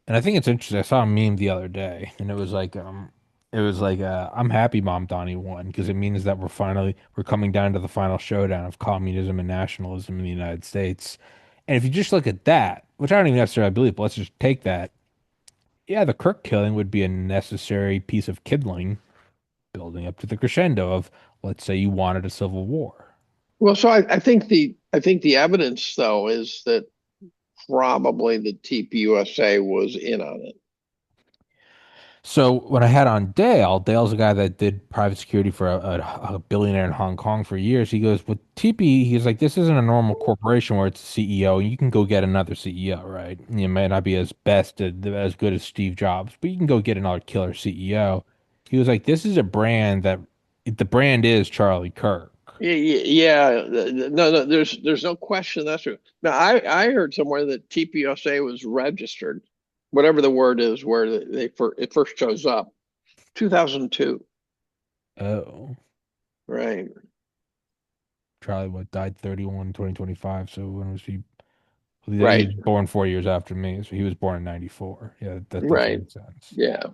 and I think it's interesting. I saw a meme the other day, and it was like, I'm happy Mom Donnie won because it means that we're coming down to the final showdown of communism and nationalism in the United States. And if you just look at that, which I don't even necessarily believe, but let's just take that. Yeah, the Kirk killing would be a necessary piece of kindling building up to the crescendo of, let's say you wanted a civil war. Well, so I think the evidence though is that probably the TPUSA was in on it. So when I had on Dale, Dale's a guy that did private security for a billionaire in Hong Kong for years. He goes, with TP, he's like, this isn't a normal corporation where it's a CEO. You can go get another CEO, right? You may not be as good as Steve Jobs, but you can go get another killer CEO. He was like, this is a brand that the brand is Charlie Kirk. Yeah, no, there's no question that's true. Now, I heard somewhere that TPSA was registered, whatever the word is, where it first shows up, 2002, Oh, right? Charlie, what, died 31 2025. So when was he? He Right, was born 4 years after me. So he was born in 94. Yeah, that definitely right, makes sense. yeah, and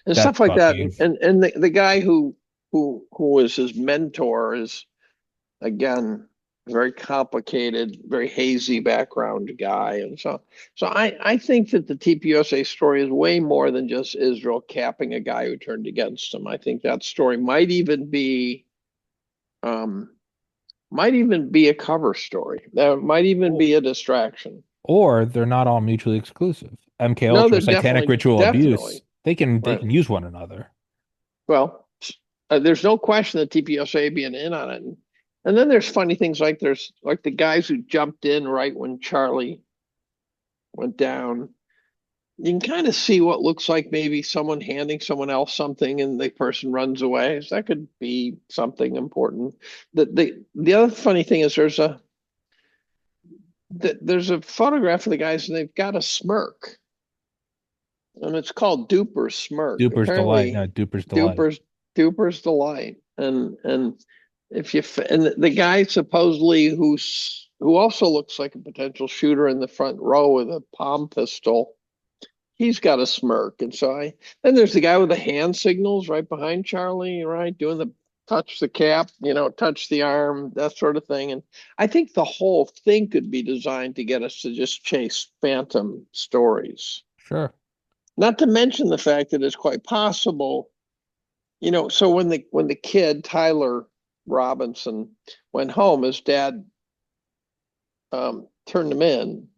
That's stuff like that. fucking. And the guy who was his mentor is again very complicated, very hazy background guy, and so I think that the TPUSA story is way more than just Israel capping a guy who turned against him. I think that story um, might even be a cover story. That might even be a distraction. Or they're not all mutually exclusive. MK No, Ultra, they're Satanic definitely ritual abuse, definitely they right. can use one another. Well, there's no question that TPUSA being in on it. And then there's funny things like there's like the guys who jumped in right when Charlie went down. You can kind of see what looks like maybe someone handing someone else something and the person runs away. So that could be something important. The other funny thing is there's a photograph of the guys and they've got a smirk. And it's called Duper's smirk. Duper's delight, no, Apparently Duper's delight. Duper's Duper's delight. And if you and the guy supposedly who also looks like a potential shooter in the front row with a palm pistol, he's got a smirk. And so I then there's the guy with the hand signals right behind Charlie, right, doing the touch the cap, touch the arm, that sort of thing. And I think the whole thing could be designed to get us to just chase phantom stories. Sure. Not to mention the fact that it's quite possible, so when the kid Tyler Robinson went home, his dad turned him in.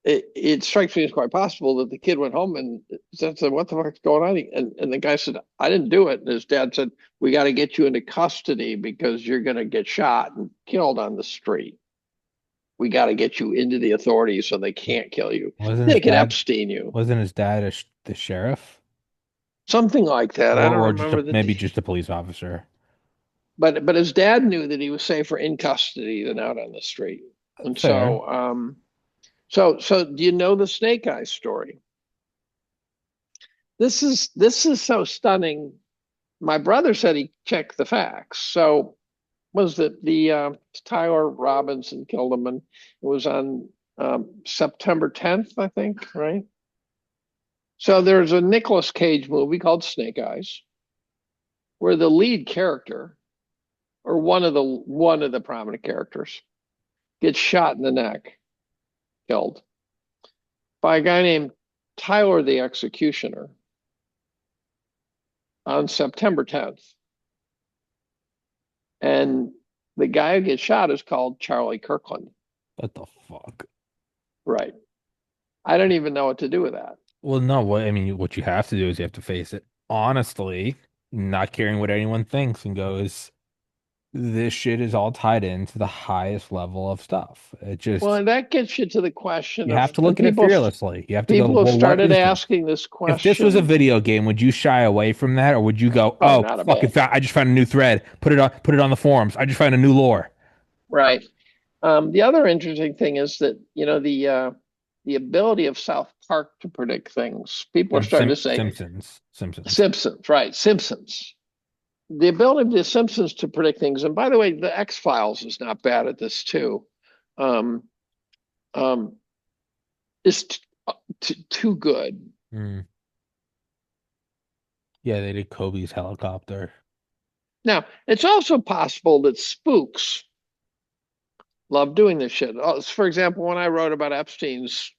It strikes me as quite possible that the kid went home and said, "What the fuck's going on?" And the guy said, "I didn't do it." And his dad said, "We got to get you into custody because you're going to get shot and killed on the street. We got to get you into the authorities so they can't kill you. Wasn't his They can dad Epstein you." wasn't his dad the sheriff? Something like that. I don't Or just remember the maybe just a police officer. but his dad knew that he was safer in custody than out on the street. And Fair. so do you know the Snake Eyes story? This is so stunning. My brother said he checked the facts. So was that the Tyler Robinson killed him, and it was on September 10th, I think, right? So there's a Nicolas Cage movie called Snake Eyes, where the lead character, or one of the prominent characters, gets shot in the neck, killed by a guy named Tyler the Executioner on September 10th. And the guy who gets shot is called Charlie Kirkland. What the fuck? Right. I don't even know what to do with that. Well, no, what you have to do is you have to face it honestly, not caring what anyone thinks, and goes, this shit is all tied into the highest level of stuff. It Well, just, and that gets you to the question you have of, to and look at it people fearlessly. You have to go, people have well, what started is this? asking this If this was a question. video game, would you shy away from that, or would you go, Oh, "Oh, not a fucking, bit. I just found a new thread. Put it on the forums. I just found a new lore." Right. The other interesting thing is that, the ability of South Park to predict things. People are starting to say Simpsons. Simpsons, right? Simpsons. The ability of the Simpsons to predict things. And by the way, the X-Files is not bad at this too. Um, um, is too good. Mm. Yeah, they did Kobe's helicopter. Now, it's also possible that spooks love doing this shit. For example, when I wrote about Epstein's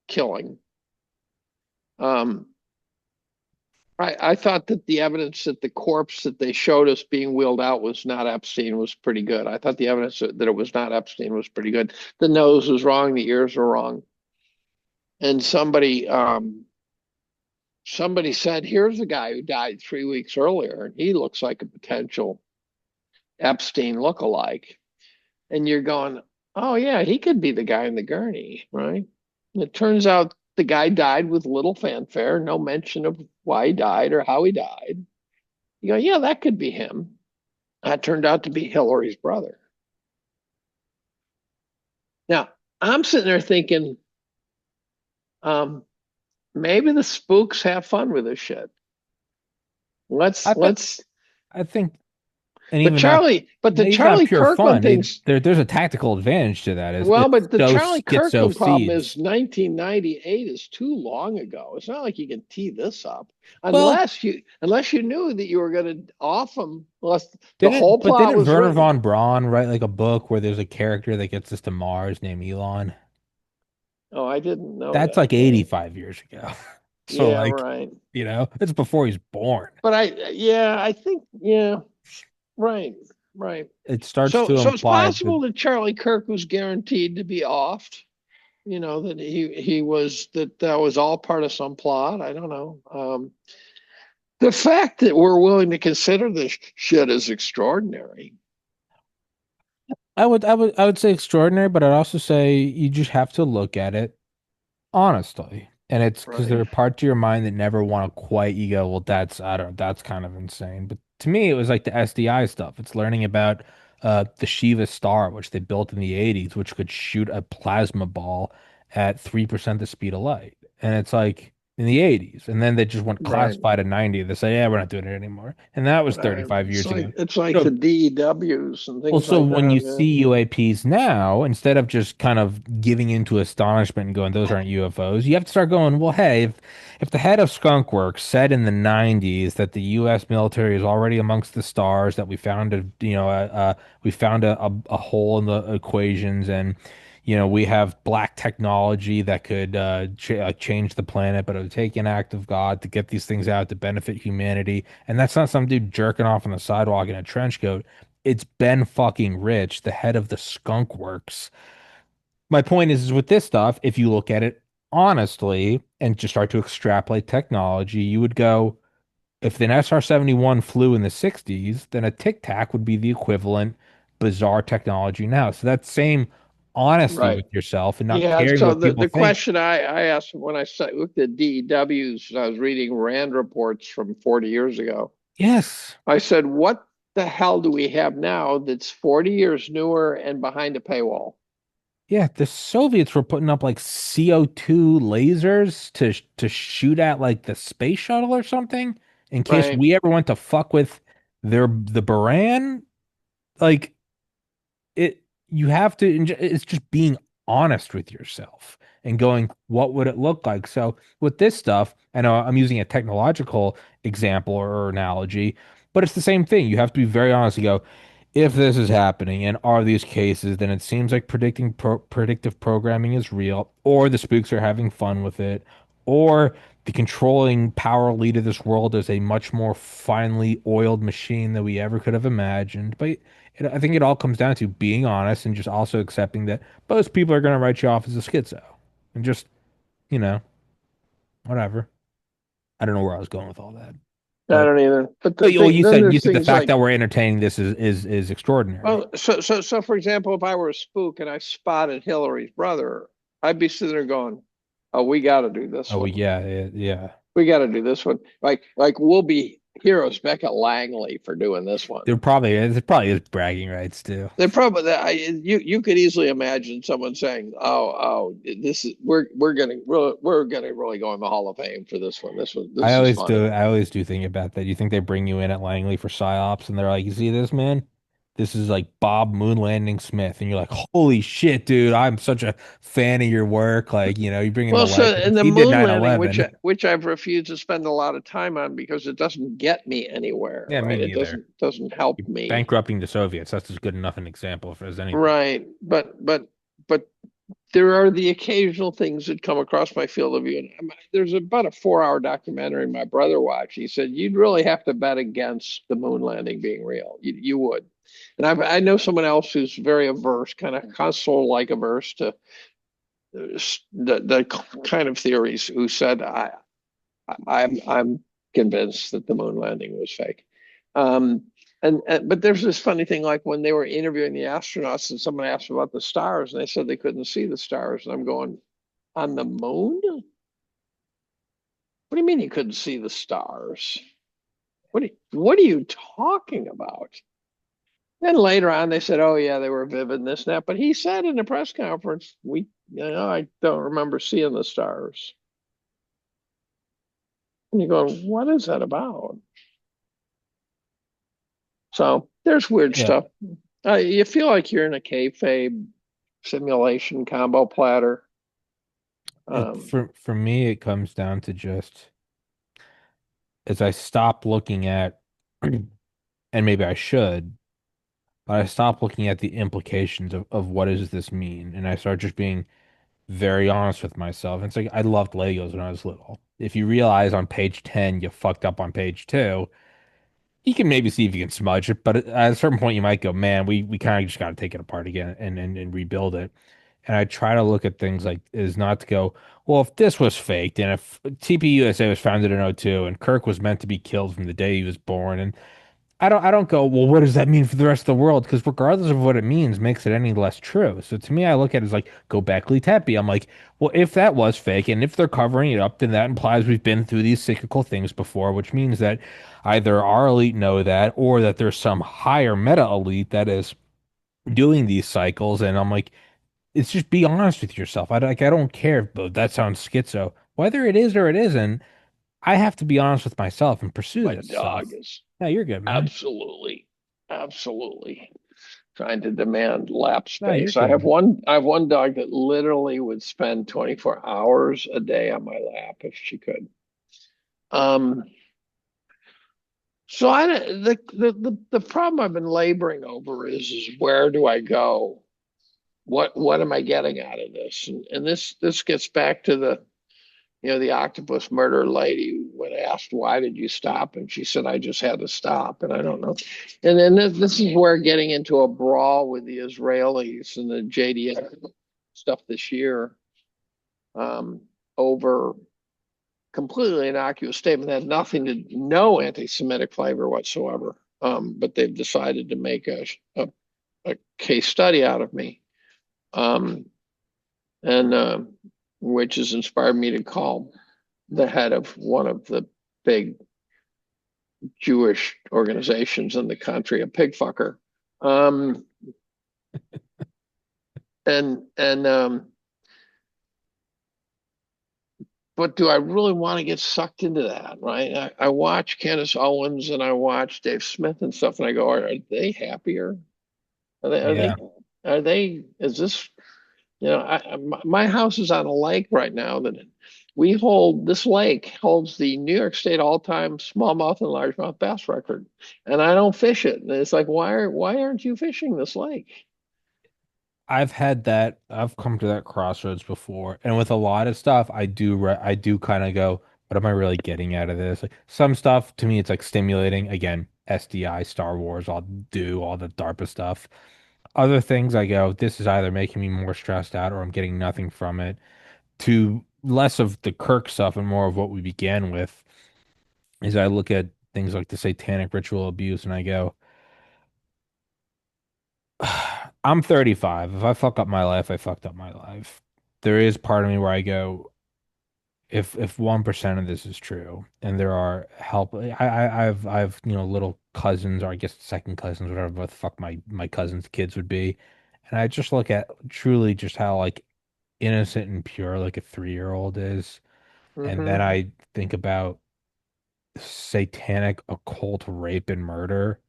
killing, um, I thought that the evidence that the corpse that they showed us being wheeled out was not Epstein was pretty good. I thought the evidence that it was not Epstein was pretty good. The nose was wrong, the ears were wrong, and somebody somebody said, here's a guy who died 3 weeks earlier, and he looks like a potential Epstein lookalike. And you're going, oh, yeah, he could be the guy in the gurney, right? And it turns out the guy died with little fanfare, no mention of why he died or how he died. You go, yeah, that could be him. That turned out to be Hillary's brother. Now, I'm sitting there thinking, um, maybe the spooks have fun with this shit. I Let's think let's I think and but even not Charlie, but the maybe not Charlie pure Kirkland fun. things, There's a tactical advantage to that. well, It's but the so Charlie schizo Kirkland problem seeds. is 1998 is too long ago. It's not like you can tee this up Well, unless you knew that you were going to off them, unless the whole plot didn't was Werner written. von Braun write like a book where there's a character that gets us to Mars named Elon? Oh, I didn't know That's that. like 85 years ago. So Yeah, like, right. it's before he's born. But I think, yeah, right, right. It starts So, to so it's imply that possible that Charlie Kirk was guaranteed to be offed. That he was that was all part of some plot. I don't know. The fact that we're willing to consider this shit is extraordinary. I would say extraordinary, but I'd also say you just have to look at it honestly. And it's because there Right, are parts of your mind that never want to quite, you go, well, I don't know, that's kind of insane. But to me, it was like the SDI stuff. It's learning about the Shiva star, which they built in the 80s, which could shoot a plasma ball at 3% the speed of light. And it's like in the 80s. And then they just went right, classified at 90. They say, yeah, we're not doing it anymore. And that was right. 35 It's years like ago. it's like the So DEWs and well, things so like when you that. Yeah. see UAPs now, instead of just kind of giving into astonishment and going, those aren't UFOs, you have to start going, well, hey, if the head of Skunk Works said in the 90s that the US military is already amongst the stars, that we found we found a hole in the equations and we have black technology that could change the planet, but it would take an act of God to get these things out to benefit humanity. And that's not some dude jerking off on the sidewalk in a trench coat. It's Ben fucking Rich, the head of the Skunk Works. My point is with this stuff, if you look at it honestly and just start to extrapolate technology, you would go, if an SR-71 flew in the 60s, then a Tic Tac would be the equivalent bizarre technology now. So that same honesty Right. with yourself and not Yeah. caring So what the, people the think. question I asked when looked at DEWs, I was reading Rand reports from 40 years ago. Yes. I said, what the hell do we have now that's 40 years newer and behind a paywall? Yeah, the Soviets were putting up like CO2 lasers to shoot at like the space shuttle or something in case Right. we ever went to fuck with the Baran. Like it you have to it's just being honest with yourself and going, what would it look like? So with this stuff, I know I'm using a technological example or analogy, but it's the same thing. You have to be very honest and go, if this is happening and are these cases, then it seems like predictive programming is real, or the spooks are having fun with it, or the controlling power lead of this world is a much more finely oiled machine than we ever could have imagined. But I think it all comes down to being honest and just also accepting that most people are going to write you off as a schizo and just, you know, whatever. I don't know where I was going with all that, I but don't either. But oh, well, then you there's said the things fact like, that we're entertaining this is extraordinary. well, so for example, if I were a spook and I spotted Hillary's brother, I'd be sitting there going, "Oh, we got to do this Oh one. yeah. We got to do this one." Like we'll be heroes, Becca Langley, for doing this one. It probably is bragging rights too. The problem that you could easily imagine someone saying, "Oh, this is we're gonna really go in the Hall of Fame for this one. This is funny." I always do think about that. You think they bring you in at Langley for psyops and they're like, you see this man? This is like Bob Moon Landing Smith. And you're like, holy shit, dude, I'm such a fan of your work. Like, you bring in the Well, so in legends. the He did moon nine landing, eleven. which I've refused to spend a lot of time on because it doesn't get me anywhere, Yeah, me right? It neither. doesn't help You're me, bankrupting the Soviets. That's as good enough an example for as anything. right? But there are the occasional things that come across my field of view. And there's about a 4 hour documentary my brother watched. He said you'd really have to bet against the moon landing being real. You would. And I know someone else who's very averse, kind of console like averse to the kind of theories who said I'm convinced that the moon landing was fake. Um, and but there's this funny thing, like when they were interviewing the astronauts, and someone asked about the stars, and they said they couldn't see the stars, and I'm going, on the moon? What do you mean you couldn't see the stars? What are you talking about? Then later on, they said, "Oh yeah, they were vivid and this and that." But he said in the press conference, I don't remember seeing the stars." And you go, "What is that about?" So there's weird Yeah. stuff. You feel like you're in a kayfabe simulation combo platter. It Um, for me it comes down to just as I stop looking at and maybe I should, but I stop looking at the implications of what does this mean? And I start just being very honest with myself. And it's like I loved Legos when I was little. If you realize on page 10 you fucked up on page 2, you can maybe see if you can smudge it, but at a certain point you might go, man, we kind of just got to take it apart again and rebuild it. And I try to look at things like is not to go, well, if this was faked and if TPUSA was founded in '02 and Kirk was meant to be killed from the day he was born, and I don't go, well, what does that mean for the rest of the world? Because regardless of what it means, makes it any less true. So to me, I look at it as like go back Tepe. I'm like, well, if that was fake and if they're covering it up, then that implies we've been through these cyclical things before, which means that either our elite know that or that there's some higher meta elite that is doing these cycles. And I'm like, it's just be honest with yourself. I don't care, but that sounds schizo. Whether it is or it isn't, I have to be honest with myself and pursue my this stuff. dog is No, you're good, man. absolutely, absolutely trying to demand lap No, you're space. good. I have one dog that literally would spend 24 hours a day on my lap if she could. Um, so the problem I've been laboring over is where do I go? What am I getting out of this? And this gets back to the octopus murder lady when asked why did you stop, and she said I just had to stop, and I don't know. And then this is where getting into a brawl with the Israelis and the JDF stuff this year um, over completely innocuous statement that had nothing to no anti-Semitic flavor whatsoever. But they've decided to make a case study out of me, um, and which has inspired me to call the head of one of the big Jewish organizations in the country a pig fucker. Um, and but do I really want to get sucked into that? Right? I watch Candace Owens and I watch Dave Smith and stuff, and I go, are they happier? Are they? Are Yeah. they? Are they? Is this? My house is on a lake right now that we hold. This lake holds the New York State all-time smallmouth and largemouth bass record, and I don't fish it. And it's like, why aren't you fishing this lake? I've come to that crossroads before. And with a lot of stuff, I do kind of go, what am I really getting out of this? Like some stuff to me, it's like stimulating. Again, SDI, Star Wars, I'll do all the DARPA stuff. Other things I go, this is either making me more stressed out or I'm getting nothing from it. To less of the Kirk stuff and more of what we began with is I look at things like the satanic ritual abuse and I go, I'm 35. If I fuck up my life, I fucked up my life. There is part of me where I go, if 1% of this is true, and there are I've little cousins or I guess second cousins, whatever the fuck my cousins' kids would be, and I just look at truly just how like innocent and pure like a 3-year-old is, and then Hmm. I think about satanic occult rape and murder.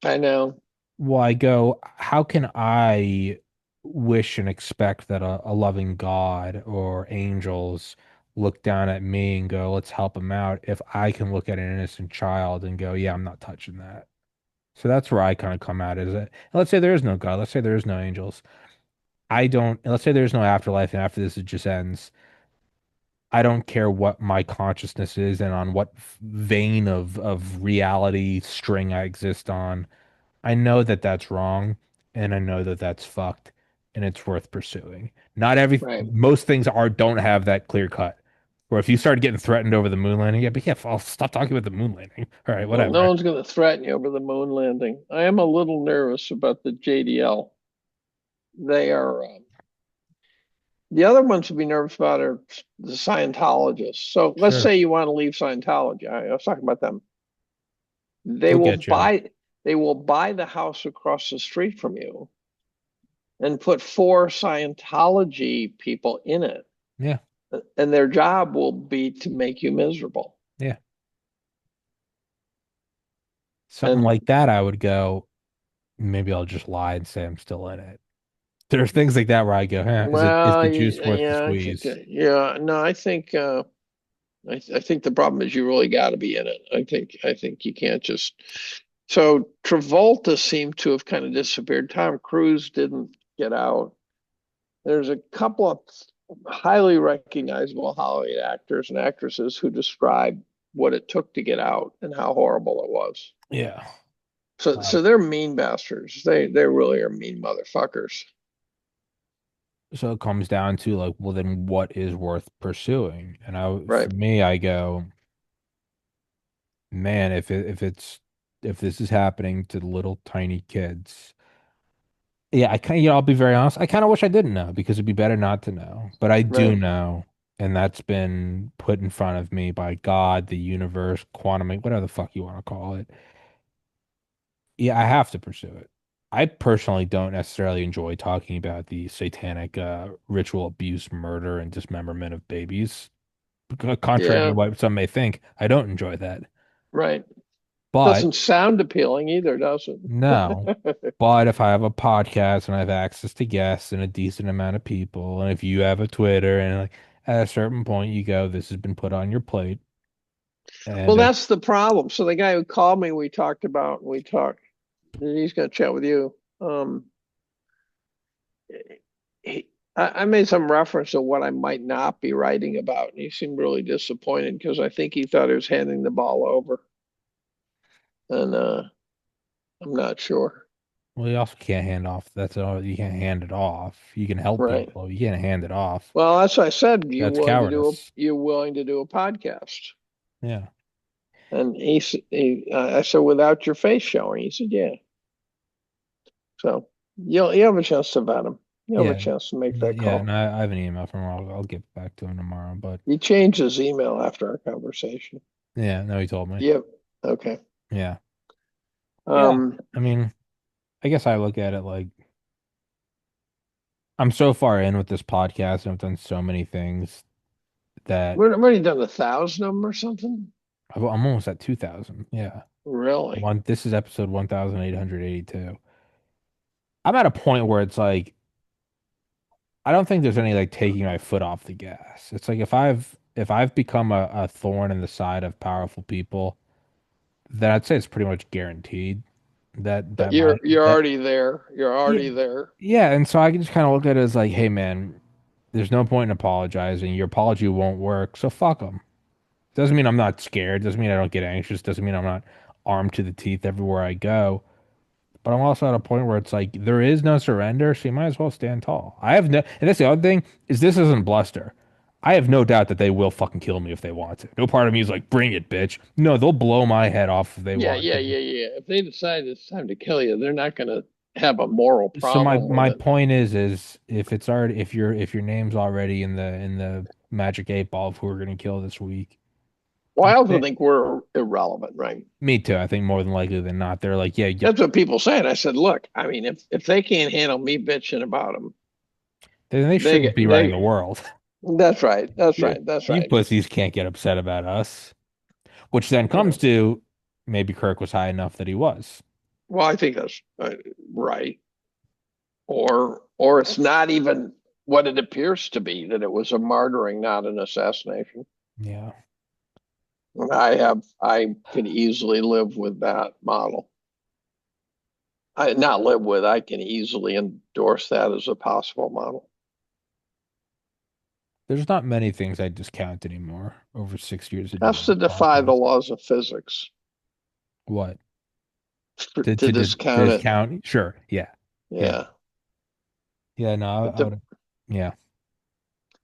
I know. Well, I go, how can I wish and expect that a loving God or angels look down at me and go, let's help him out if I can look at an innocent child and go, yeah, I'm not touching that. So that's where I kind of come out is that, let's say there is no God, let's say there is no angels. I don't, let's say there's no afterlife and after this it just ends. I don't care what my consciousness is and on what vein of reality string I exist on. I know that that's wrong, and I know that that's fucked, and it's worth pursuing. Not every Right. Most things are don't have that clear cut. Or if you started getting threatened over the moon landing, yeah, but yeah, I'll stop talking about the moon landing. All right, Well, no whatever. one's going to threaten you over the moon landing. I am a little nervous about the JDL. They are the other ones to be nervous about are the Scientologists. So let's Sure, say you want to leave Scientology. I was talking about them. They they'll will get you. buy they will buy the house across the street from you and put four Scientology people in it. Yeah, And their job will be to make you miserable. yeah. Something And like that, I would go, maybe I'll just lie and say I'm still in it. There's things like that where I go, huh, is well, the juice worth the yeah, I think squeeze? yeah, no, I think the problem is you really got to be in it. I think you can't just. So Travolta seemed to have kind of disappeared. Tom Cruise didn't get out. There's a couple of highly recognizable Hollywood actors and actresses who describe what it took to get out and how horrible it was. Yeah. So they're mean bastards. They really are mean motherfuckers. So it comes down to like, well, then what is worth pursuing? And for Right. me, I go, man, if this is happening to little tiny kids, yeah, I kind of, I'll be very honest. I kind of wish I didn't know because it'd be better not to know. But I do Right. know, and that's been put in front of me by God, the universe, quantum, whatever the fuck you want to call it. Yeah, I have to pursue it. I personally don't necessarily enjoy talking about the satanic ritual abuse, murder, and dismemberment of babies. Contrary to Yeah. what some may think, I don't enjoy that. Right. But Doesn't sound appealing either, does no. it? But if I have a podcast and I have access to guests and a decent amount of people, and if you have a Twitter and like at a certain point you go, this has been put on your plate, Well, and that's the problem. So the guy who called me, we talked, and he's going to chat with you. He, I made some reference to what I might not be writing about, and he seemed really disappointed because I think he thought he was handing the ball over, and I'm not sure. well, you also can't hand off. That's all. You can't hand it off. You can help Right. people. You can't hand it off. Well, that's what I said. That's cowardice. You willing to do a podcast? Yeah. And I said, without your face showing. He said, yeah. So you have a chance to vet him. You have a Yeah. chance to make that Yeah. And call. I have an email from him. I'll get back to him tomorrow. But He changed his email after our conversation. yeah, no, he told me. Yep. Okay. Yeah. Yeah. Um, I mean, I guess I look at it like I'm so far in with this podcast and I've done so many things that we're already done 1,000 of them or something. I'm almost at 2000. Yeah. Really? This is episode 1882. I'm at a point where it's like I don't think there's any like taking my foot off the gas. It's like if I've become a thorn in the side of powerful people, then I'd say it's pretty much guaranteed that my You're that already there. You're yeah already there. yeah, and so I can just kind of look at it as like, hey man, there's no point in apologizing. Your apology won't work, so fuck them. Doesn't mean I'm not scared. Doesn't mean I don't get anxious. Doesn't mean I'm not armed to the teeth everywhere I go. But I'm also at a point where it's like there is no surrender, so you might as well stand tall. I have no, and that's the other thing is this isn't bluster. I have no doubt that they will fucking kill me if they want to. No part of me is like, bring it, bitch. No, they'll blow my head off if they Yeah, want yeah, to. yeah, yeah. If they decide it's time to kill you, they're not going to have a moral So problem with my it. point is if it's already if your name's already in the magic eight ball of who we're gonna kill this week, Well, then I also sta- think we're irrelevant, right? me too. I think more than likely than not, they're like, yeah, yeah. That's what people say. I said, look, I mean, if they can't handle me bitching about them, Then they shouldn't be running the they world. that's right, that's Yeah, right, that's you right. pussies can't get upset about us. Which then You comes know, to maybe Kirk was high enough that he was. well, I think that's right. Or it's not even what it appears to be that it was a martyring, not an assassination. Yeah. I could easily live with that model. I not live with. I can easily endorse that as a possible model. There's not many things I discount anymore over 6 years of Has doing to this defy the podcast. laws of physics What? to discount it. Discount? Sure. Yeah. Yeah. Yeah. Yeah. No, It I de would. Yeah.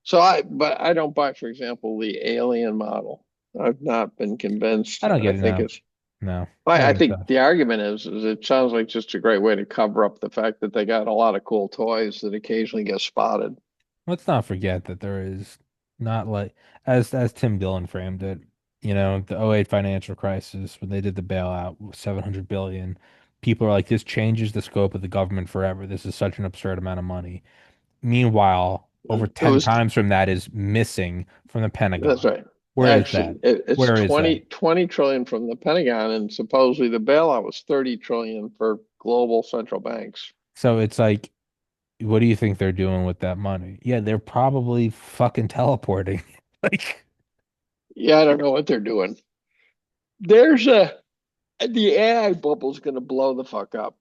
But I don't buy, for example, the alien model. I've not been convinced. I don't I get it think now. it's, No, I I think it's think tough. the argument is it sounds like just a great way to cover up the fact that they got a lot of cool toys that occasionally get spotted. Let's not forget that there is not like as Tim Dillon framed it, the '08 financial crisis when they did the bailout, 700 billion. People are like, this changes the scope of the government forever. This is such an absurd amount of money. Meanwhile, over It 10 was times from that is missing from the That's Pentagon. right. Where is that? Actually, it's Where is that? 20 trillion from the Pentagon, and supposedly the bailout was 30 trillion for global central banks. So it's like, what do you think they're doing with that money? Yeah, they're probably fucking teleporting. Like, Yeah, I don't know what they're doing. There's a The AI bubble's going to blow the fuck up.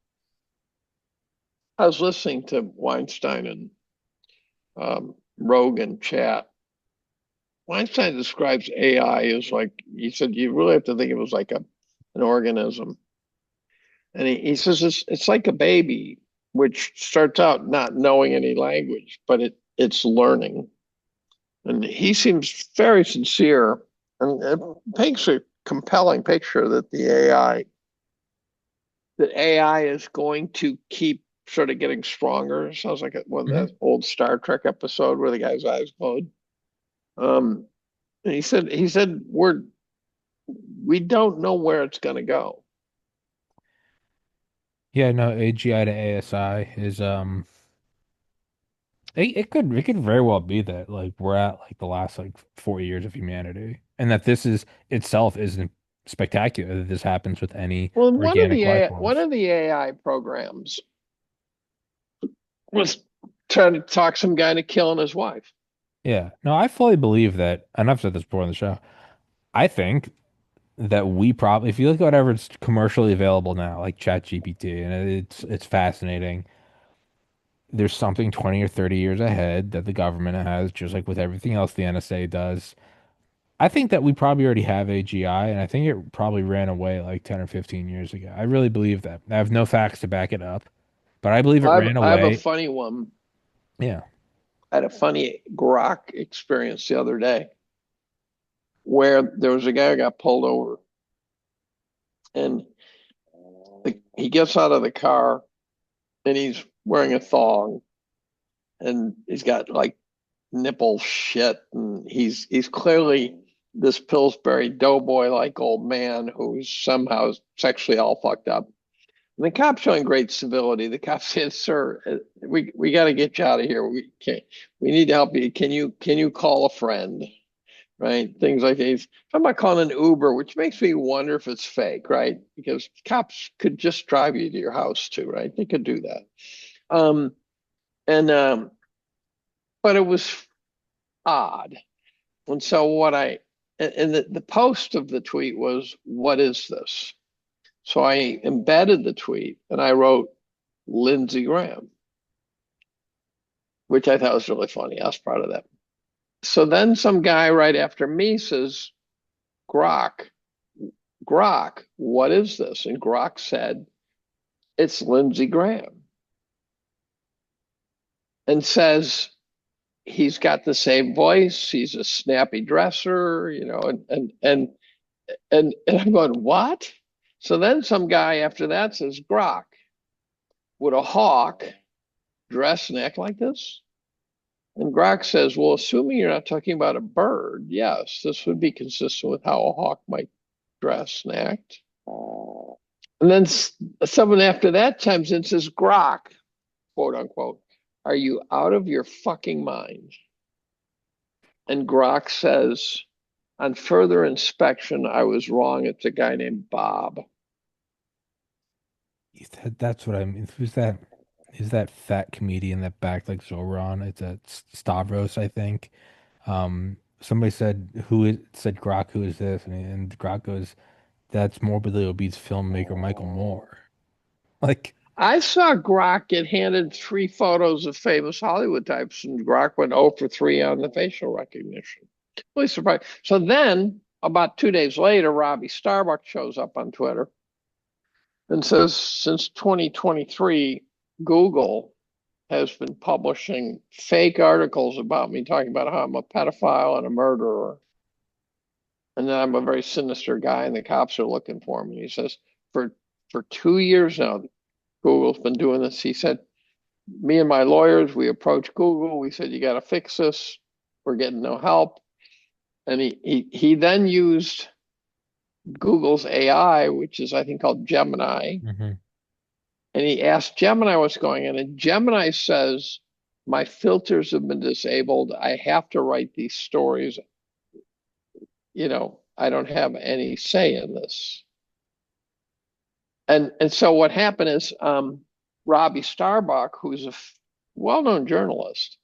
I was listening to Weinstein and Rogan chat. Weinstein describes AI as like he said you really have to think of it as like an organism. And he says it's like a baby, which starts out not knowing any language, but it's learning. And he seems very sincere and it paints a compelling picture that AI is going to keep sort of getting stronger. Sounds like one of mhm. that old Star Trek episode where the guy's eyes glowed. Um, and he said we don't know where it's going to go. Yeah, no, AGI to ASI is it could very well be that like we're at like the last like 4 years of humanity, and that this is itself isn't spectacular that this happens with any Well, organic life one forms. of the AI programs was trying to talk some guy into killing his wife. Yeah, no, I fully believe that, and I've said this before on the show. I think that we probably, if you look at whatever's commercially available now, like ChatGPT, and it's fascinating. There's something 20 or 30 years ahead that the government has, just like with everything else the NSA does. I think that we probably already have AGI, and I think it probably ran away like 10 or 15 years ago. I really believe that. I have no facts to back it up, but I believe it ran I have a away. funny one. Yeah. I had a funny grok experience the other day where there was a guy who got pulled over and he gets out of the car and he's wearing a thong and he's got like nipple shit and he's clearly this Pillsbury doughboy like old man who's somehow sexually all fucked up. And the cop's showing great civility. The cop says, "Sir, we got to get you out of here. We need to help you. Can you call a friend?" Right? Things like these. I'm about calling an Uber, which makes me wonder if it's fake, right? Because cops could just drive you to your house too, right? They could do that. Um, and but it was odd. And so and the post of the tweet was, "What is this?" So I embedded the tweet and I wrote Lindsey Graham, which I thought was really funny. I was proud of that. So then some guy right after me says, Grok, Grok, what is this? And Grok said, it's Lindsey Graham. And says he's got the same voice, he's a snappy dresser, and I'm going, what? So then some guy after that says, Grok, would a hawk dress and act like this? And Grok says, well, assuming you're not talking about a bird, yes, this would be consistent with how a hawk might dress and act. And then someone after that chimes in and says, Grok, quote unquote, are you out of your fucking mind? And Grok says, on further inspection, I was wrong. It's a guy named Bob. That's what I mean. Who's that? Is that fat comedian that backed like Zoran? It's a Stavros, I think. Somebody said said Grok, who is this? And Grok goes, that's morbidly obese filmmaker Michael Moore. Like, I saw Grok get handed three photos of famous Hollywood types, and Grok went 0 for 3 on the facial recognition. Really surprised. So then, about 2 days later, Robbie Starbuck shows up on Twitter and says, since 2023, Google has been publishing fake articles about me talking about how I'm a pedophile and a murderer, and that I'm a very sinister guy, and the cops are looking for me. He says, for 2 years now, Google's been doing this. He said, me and my lawyers, we approached Google. We said, you got to fix this. We're getting no help. And he then used Google's AI, which is I think called Gemini, Hmm. and he asked Gemini what's going on. And Gemini says, my filters have been disabled. I have to write these stories. I don't have any say in this. And so what happened is Robbie Starbuck, who's a well-known journalist,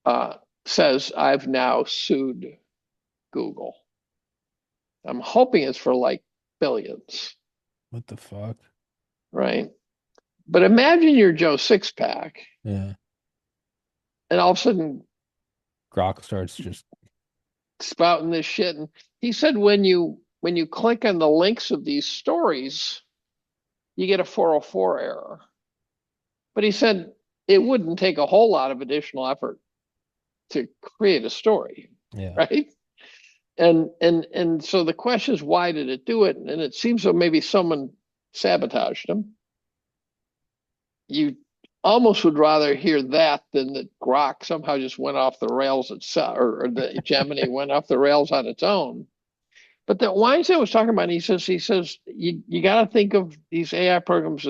uh, says I've now sued Google. I'm hoping it's for like billions, What the fuck? right? But imagine you're Joe Sixpack, Yeah. and all of a sudden Grok starts just, spouting this shit. And he said when you click on the links of these stories, you get a 404 error. But he said it wouldn't take a whole lot of additional effort to create a story, yeah. right? And so the question is, why did it do it? And it seems that maybe someone sabotaged him. You almost would rather hear that than that Grok somehow just went off the rails itself, or the Gemini went off the rails on its own. But that Weinstein was talking about, he says you got to think of these AI programs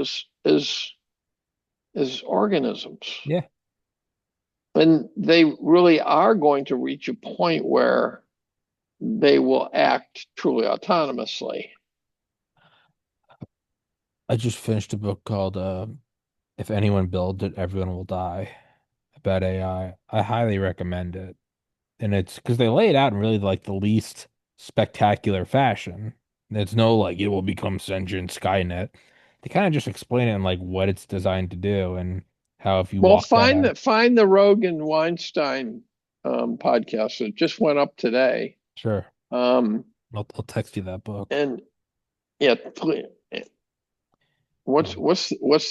as organisms, Yeah. and they really are going to reach a point where they will act truly autonomously. I just finished a book called If Anyone Builds It, Everyone Will Die about AI. I highly recommend it. And it's because they lay it out in really like the least spectacular fashion. There's no like it will become sentient Skynet. They kind of just explain it in like what it's designed to do and how if you Well, walk that find out. the Rogan Weinstein podcast. It just went up today. Sure. Um, I'll text you that book. and yeah, please, Yeah. what's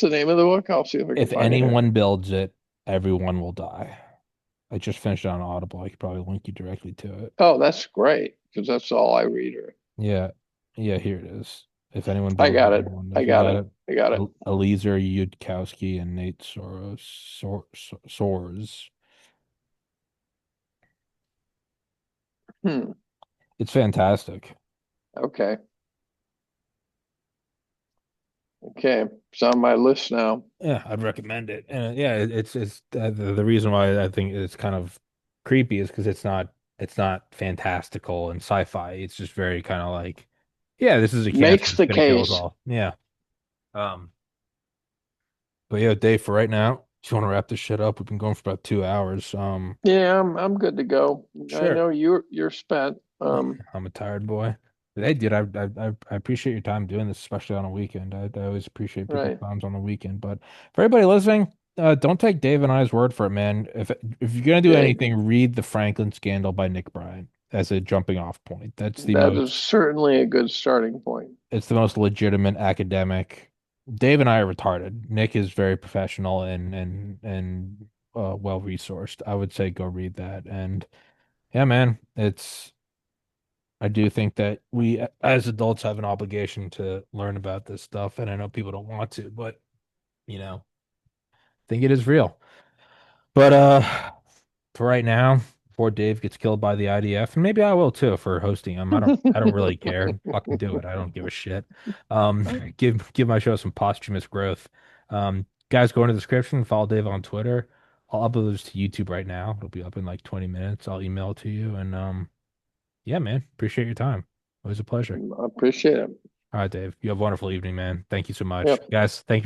the name of the book? I'll see if I can If find it here. anyone builds it, everyone will die. I just finished it on Audible. I could probably link you directly to it. Oh, that's great because that's all I read here. Yeah. Yeah, here it is. If anyone I builds got it, it. everyone I does. You got got it. it. I got it. Eliezer Yudkowsky and Nate Soares. Hmm. It's fantastic. Okay. Okay. It's on my list now. Yeah, I'd recommend it. And yeah, it's the reason why I think it's kind of creepy is because it's not fantastical and sci-fi. It's just very kind of like, yeah, this is a cancer. Makes It's the gonna kill us case. all. Yeah. Um, but yeah, Dave, for right now, if you want to wrap this shit up, we've been going for about 2 hours. Yeah, I'm good to go. I Sure. know you're spent. Yeah, I'm a tired boy. But hey, dude, I appreciate your time doing this, especially on a weekend. I always appreciate people's Right. times on the weekend. But for everybody listening, don't take Dave and I's word for it, man. If you're gonna do Yeah, anything, read The Franklin Scandal by Nick Bryant as a jumping off point. that is certainly a good starting point. It's the most legitimate academic. Dave and I are retarded. Nick is very professional and well resourced. I would say go read that. And yeah, man, I do think that we as adults have an obligation to learn about this stuff, and I know people don't want to, but I think it is real. But for right now, before Dave gets killed by the IDF, and maybe I will too for hosting him. I don't really care. Fucking do it. I don't give a shit. Give my show some posthumous growth. Guys, go in the description, follow Dave on Twitter. I'll upload this to YouTube right now. It'll be up in like 20 minutes. I'll email it to you, and yeah, man, appreciate your time. It was a pleasure. I appreciate it. All right, Dave. You have a wonderful evening, man. Thank you so much. Yep. Guys, thank you.